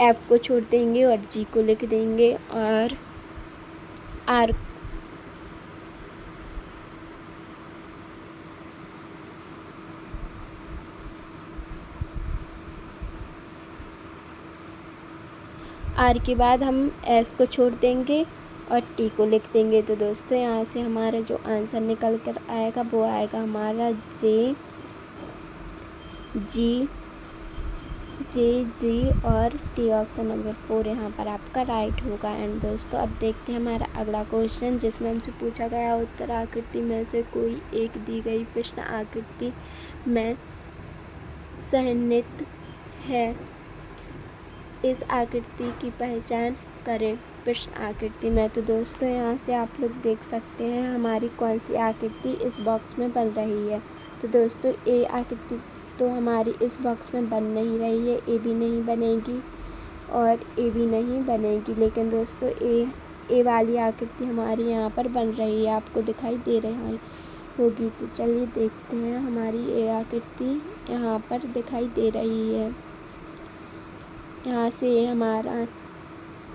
Speaker 1: F को छोड़ देंगे और G को लिख देंगे, और R आर के बाद हम एस को छोड़ देंगे और टी को लिख देंगे। तो दोस्तों यहाँ से हमारा जो आंसर निकल कर आएगा वो आएगा हमारा जे जी और टी। ऑप्शन नंबर 4 यहाँ पर आपका राइट होगा। एंड दोस्तों अब देखते हैं हमारा अगला क्वेश्चन, जिसमें हमसे पूछा गया उत्तर आकृति में से कोई एक दी गई प्रश्न आकृति में सन्निहित है, इस आकृति की पहचान करें। प्रश्न आकृति में, तो दोस्तों यहाँ से आप लोग देख सकते हैं हमारी कौन सी आकृति इस बॉक्स में बन रही है। तो दोस्तों ए आकृति तो हमारी इस बॉक्स में बन नहीं रही है, ए भी नहीं बनेगी और ए भी नहीं बनेगी, लेकिन दोस्तों ए वाली आकृति हमारी यहाँ पर बन रही है, आपको दिखाई दे रही होगी। तो चलिए देखते हैं, हमारी ए आकृति यहाँ पर दिखाई दे रही है। यहाँ से ए हमारा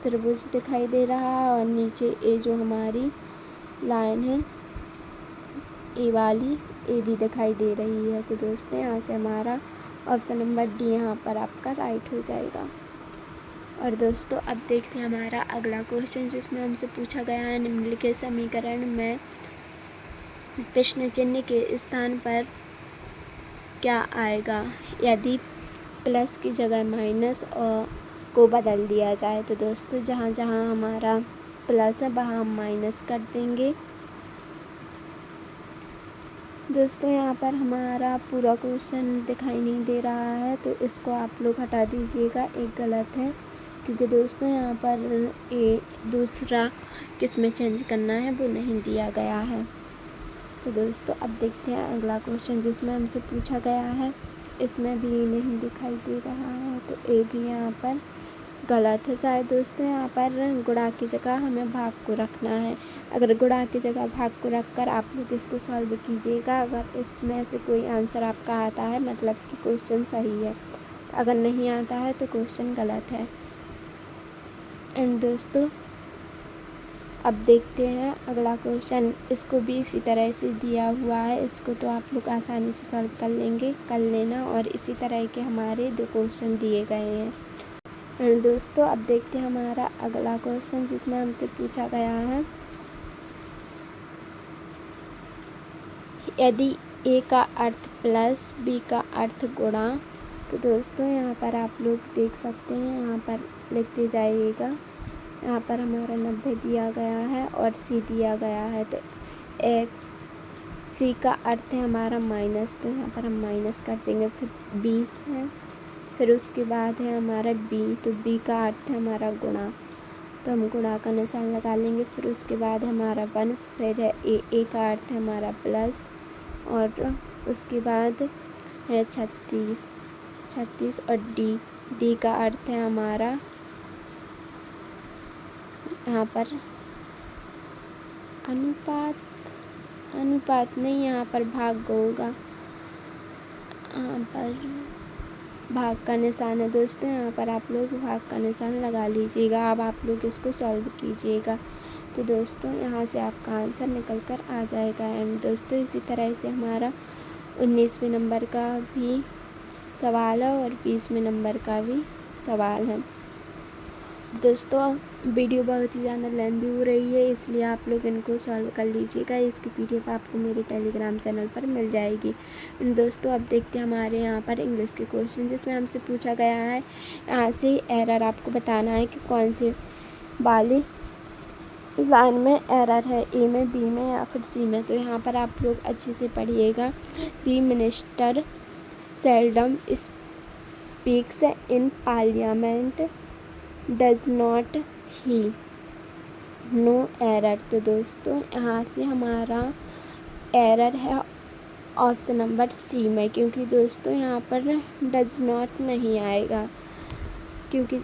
Speaker 1: त्रिभुज दिखाई दे रहा है और नीचे ए जो हमारी लाइन है ए वाली ए भी दिखाई दे रही है। तो दोस्तों यहाँ से हमारा ऑप्शन नंबर डी यहाँ पर आपका राइट हो जाएगा। और दोस्तों अब देखते हैं हमारा अगला क्वेश्चन, जिसमें हमसे पूछा गया है निम्नलिखित समीकरण में प्रश्न चिन्ह के स्थान पर क्या आएगा यदि प्लस की जगह माइनस और को बदल दिया जाए। तो दोस्तों जहाँ जहाँ हमारा प्लस है वहाँ हम माइनस कर देंगे। दोस्तों यहाँ पर हमारा पूरा क्वेश्चन दिखाई नहीं दे रहा है, तो इसको आप लोग हटा दीजिएगा, एक गलत है, क्योंकि दोस्तों यहाँ पर ए दूसरा किस में चेंज करना है वो नहीं दिया गया है। तो दोस्तों अब देखते हैं अगला क्वेश्चन, जिसमें हमसे पूछा गया है, इसमें भी नहीं दिखाई दे रहा है, तो ए भी यहाँ पर गलत है शायद। दोस्तों यहाँ पर गुणा की जगह हमें भाग को रखना है। अगर गुणा की जगह भाग को रखकर आप लोग इसको सॉल्व कीजिएगा, अगर इसमें से कोई आंसर आपका आता है मतलब कि क्वेश्चन सही है, अगर नहीं आता है तो क्वेश्चन गलत है। एंड दोस्तों अब देखते हैं अगला क्वेश्चन, इसको भी इसी तरह से दिया हुआ है, इसको तो आप लोग आसानी से सॉल्व कर लेना। और इसी तरह के हमारे 2 क्वेश्चन दिए गए हैं। एंड दोस्तों अब देखते हैं हमारा अगला क्वेश्चन, जिसमें हमसे पूछा गया है यदि ए का अर्थ प्लस बी का अर्थ गुणा। तो दोस्तों यहाँ पर आप लोग देख सकते हैं, यहाँ पर लिखते जाइएगा। यहाँ पर हमारा 90 दिया गया है और सी दिया गया है, तो एक सी का अर्थ है हमारा माइनस, तो यहाँ पर हम माइनस कर देंगे। फिर 20 है, फिर उसके बाद है हमारा बी, तो बी का अर्थ है हमारा गुणा, तो हम गुणा का निशान लगा लेंगे। फिर उसके बाद हमारा 1, फिर है ए का अर्थ है हमारा प्लस, और उसके बाद है 36 और डी का अर्थ है हमारा यहाँ पर अनुपात नहीं, यहाँ पर भाग होगा, यहाँ पर भाग का निशान है। दोस्तों यहाँ पर आप लोग भाग का निशान लगा लीजिएगा। अब आप लोग इसको सॉल्व कीजिएगा, तो दोस्तों यहाँ से आपका आंसर निकल कर आ जाएगा। एंड दोस्तों इसी तरह से हमारा 19वें नंबर का भी सवाल है और 20वें नंबर का भी सवाल है। दोस्तों वीडियो बहुत ही ज़्यादा लेंथी हो रही है, इसलिए आप लोग इनको सॉल्व कर लीजिएगा। इसकी PDF आपको मेरे टेलीग्राम चैनल पर मिल जाएगी। दोस्तों अब देखते हैं हमारे यहाँ पर इंग्लिश के क्वेश्चन, जिसमें हमसे पूछा गया है यहाँ से एरर आपको बताना है कि कौन से वाली लाइन में एरर है, ए में, बी में या फिर सी में। तो यहाँ पर आप लोग अच्छे से पढ़िएगा। The minister seldom speaks in parliament does not he no error. तो दोस्तों यहाँ से हमारा एरर है ऑप्शन नंबर सी में, क्योंकि दोस्तों यहाँ पर डज नॉट नहीं आएगा, क्योंकि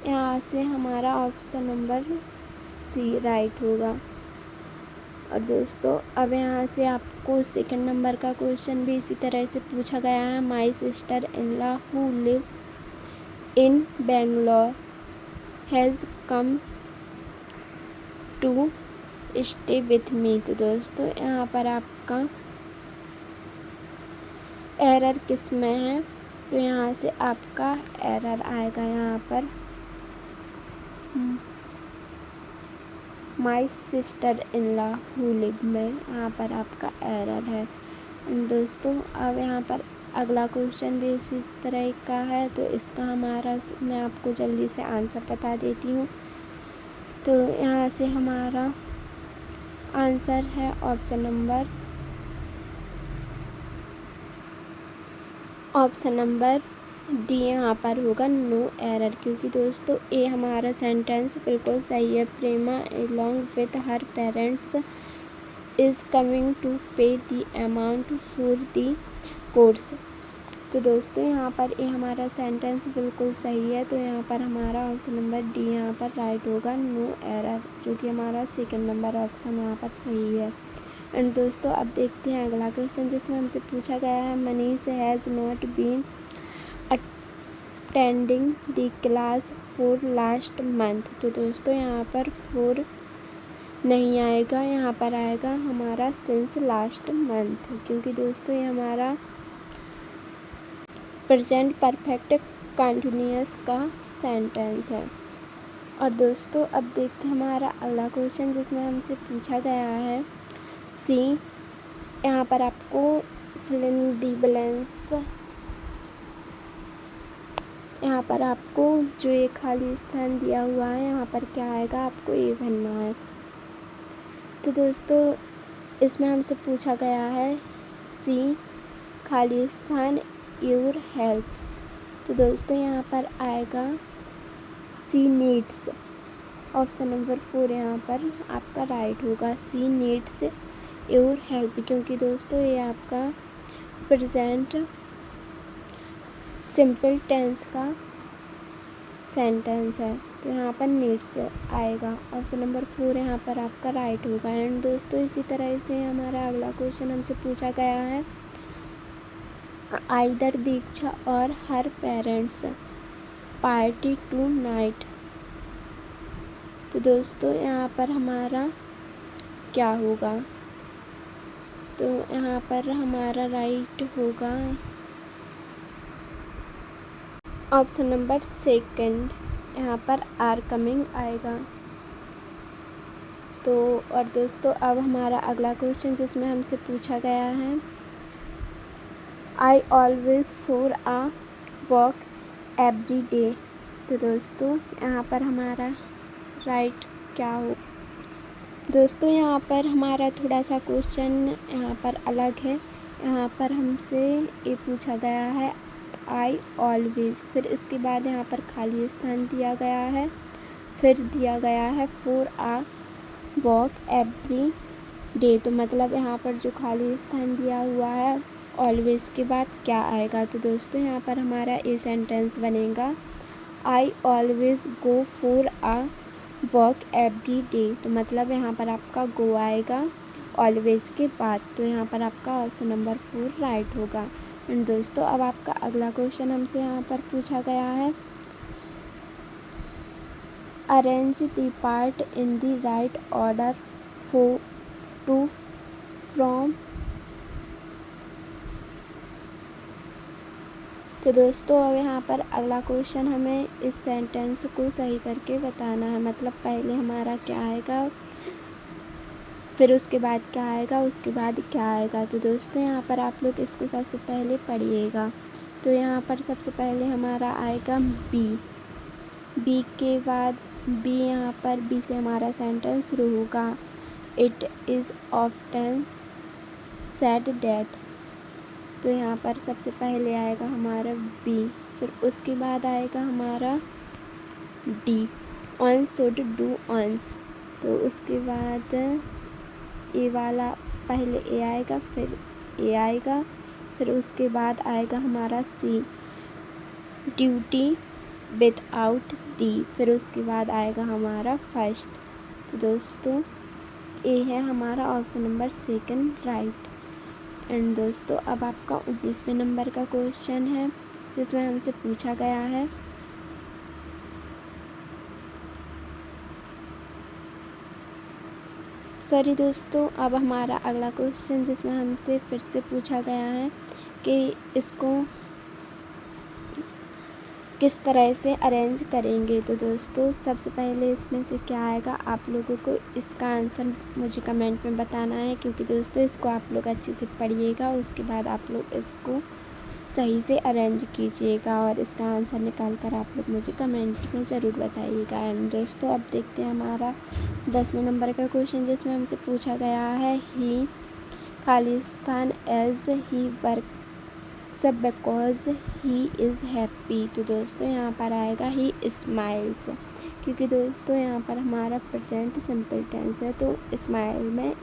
Speaker 1: यहाँ से हमारा ऑप्शन नंबर सी राइट होगा। और दोस्तों अब यहाँ से आपको सेकंड नंबर का क्वेश्चन भी इसी तरह से पूछा गया है। My sister in law who live in Bangalore has come to stay with me. तो दोस्तों यहाँ पर आपका एरर किस में है, तो यहाँ से आपका एरर आएगा यहाँ पर माई sister in law who live में, यहाँ पर आपका एरर है। दोस्तों अब यहाँ पर अगला क्वेश्चन भी इसी तरह का है, तो इसका हमारा मैं आपको जल्दी से आंसर बता देती हूँ। तो यहाँ से हमारा आंसर है ऑप्शन नंबर डी यहाँ पर होगा नो एरर, क्योंकि दोस्तों ए हमारा सेंटेंस बिल्कुल सही है। Prema along with her parents is coming to pay the amount for the course. तो दोस्तों यहाँ पर ए हमारा सेंटेंस बिल्कुल सही है, तो यहाँ पर हमारा ऑप्शन नंबर डी यहाँ पर राइट होगा नो एरर, जो कि हमारा सेकंड नंबर ऑप्शन यहाँ पर सही है। एंड दोस्तों अब देखते हैं अगला क्वेश्चन, जिसमें हमसे पूछा गया है Manish has not been attending the class for last month. तो दोस्तों यहाँ पर फॉर नहीं आएगा, यहाँ पर आएगा हमारा सिंस लास्ट मंथ, क्योंकि दोस्तों ये हमारा प्रेजेंट परफेक्ट कंटिन्यूअस का सेंटेंस है। और दोस्तों अब देखते हैं हमारा अगला क्वेश्चन, जिसमें हमसे पूछा गया है सी, यहाँ पर आपको फिल इन द ब्लैंक्स, यहाँ पर आपको जो ये खाली स्थान दिया हुआ है यहाँ पर क्या आएगा, आपको ये भरना है। तो दोस्तों इसमें हमसे पूछा गया है सी खाली स्थान योर हेल्प। तो दोस्तों यहाँ पर आएगा सी नीड्स, ऑप्शन नंबर 4 यहाँ पर आपका राइट होगा, सी नीड्स योर हेल्प, क्योंकि दोस्तों ये आपका प्रेजेंट सिंपल टेंस का सेंटेंस है, तो यहाँ पर नीड्स आएगा, ऑप्शन नंबर 4 यहाँ पर आपका राइट होगा। एंड दोस्तों इसी तरह से हमारा अगला क्वेश्चन हमसे पूछा गया है आइदर दीक्षा और हर पेरेंट्स पार्टी टू नाइट। तो दोस्तों यहाँ पर हमारा क्या होगा, तो यहाँ पर हमारा राइट होगा ऑप्शन नंबर सेकंड, यहाँ पर आर कमिंग आएगा। तो और दोस्तों अब हमारा अगला क्वेश्चन, जिसमें हमसे पूछा गया है I always for uh walk every day. तो दोस्तों यहाँ पर हमारा राइट क्या हो, दोस्तों यहाँ पर हमारा थोड़ा सा क्वेश्चन यहाँ पर अलग है। यहाँ पर हमसे ये पूछा गया है आई ऑलवेज, फिर इसके बाद यहाँ पर खाली स्थान दिया गया है, फिर दिया गया है for uh walk every day. तो मतलब यहाँ पर जो खाली स्थान दिया हुआ है ऑलवेज के बाद क्या आएगा, तो दोस्तों यहाँ पर हमारा ये सेंटेंस बनेगा I always go for uh walk every day. तो मतलब यहाँ पर आपका गो आएगा ऑलवेज के बाद, तो यहाँ पर आपका ऑप्शन नंबर 4 राइट होगा। एंड दोस्तों अब आपका अगला क्वेश्चन हमसे यहाँ पर पूछा गया है arrange the part in the right order for to from. तो दोस्तों अब यहाँ पर अगला क्वेश्चन हमें इस सेंटेंस को सही करके बताना है, मतलब पहले हमारा क्या आएगा, फिर उसके बाद क्या आएगा, उसके बाद क्या आएगा। तो दोस्तों यहाँ पर आप लोग इसको सबसे पहले पढ़िएगा। तो यहाँ पर सबसे पहले हमारा आएगा बी के बाद बी, यहाँ पर बी से हमारा सेंटेंस शुरू होगा it is often said that. तो यहाँ पर सबसे पहले आएगा हमारा बी, फिर उसके बाद आएगा हमारा डी ऑन शुड डू ऑन्स। तो उसके बाद ए वाला पहले ए आएगा, फिर ए आएगा, फिर उसके बाद आएगा हमारा सी ड्यूटी विदाउट दी, फिर उसके बाद आएगा हमारा फर्स्ट। तो दोस्तों ए है हमारा option number second right. And दोस्तों अब आपका 19वें नंबर का क्वेश्चन है, जिसमें हमसे पूछा गया है सॉरी दोस्तों अब हमारा अगला क्वेश्चन, जिसमें हमसे फिर से पूछा गया है कि इसको किस तरह से अरेंज करेंगे। तो दोस्तों सबसे पहले इसमें से क्या आएगा आप लोगों को इसका आंसर मुझे कमेंट में बताना है, क्योंकि दोस्तों इसको आप लोग अच्छे से पढ़िएगा, उसके बाद आप लोग इसको सही से अरेंज कीजिएगा और इसका आंसर निकाल कर आप लोग मुझे कमेंट में ज़रूर बताइएगा। एंड दोस्तों अब देखते हैं हमारा 10वें नंबर का क्वेश्चन, जिसमें हमसे पूछा गया है ही खालिस्तान एज ही वर्क सब बिकॉज ही इज़ हैप्पी। तो दोस्तों यहाँ पर आएगा ही स्माइल्स, क्योंकि दोस्तों यहाँ पर हमारा प्रेजेंट सिंपल टेंस है, तो स्माइल में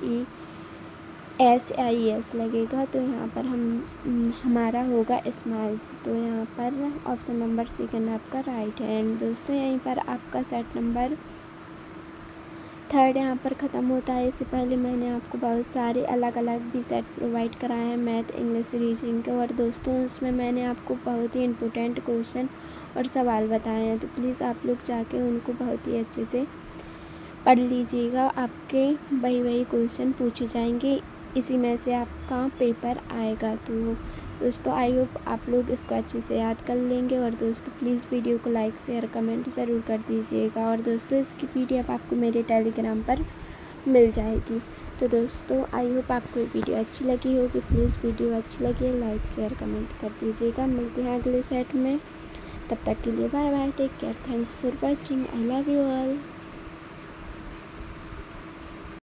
Speaker 1: SIS लगेगा, तो यहाँ पर हमारा होगा स्माइल्स। तो यहाँ पर ऑप्शन नंबर सेकंड आपका राइट है। एंड दोस्तों यहीं पर आपका सेट नंबर 3 यहाँ पर ख़त्म होता है। इससे पहले मैंने आपको बहुत सारे अलग अलग भी सेट प्रोवाइड कराए हैं मैथ, इंग्लिश, रीजनिंग के, और दोस्तों उसमें मैंने आपको बहुत ही इम्पोर्टेंट क्वेश्चन और सवाल बताए हैं, तो प्लीज़ आप लोग जाके उनको बहुत ही अच्छे से पढ़ लीजिएगा। आपके वही क्वेश्चन पूछे जाएंगे, इसी में से आपका पेपर आएगा। तो दोस्तों आई होप आप लोग इसको अच्छे से याद कर लेंगे। और दोस्तों प्लीज़ वीडियो को लाइक शेयर कमेंट ज़रूर कर दीजिएगा, और दोस्तों इसकी PDF आपको मेरे टेलीग्राम पर मिल जाएगी। तो दोस्तों आई होप आपको ये वीडियो अच्छी लगी होगी। प्लीज़ वीडियो अच्छी लगी है लाइक शेयर कमेंट कर दीजिएगा। मिलते हैं अगले सेट में, तब तक के लिए bye bye, take care, thanks for watching, I love you all.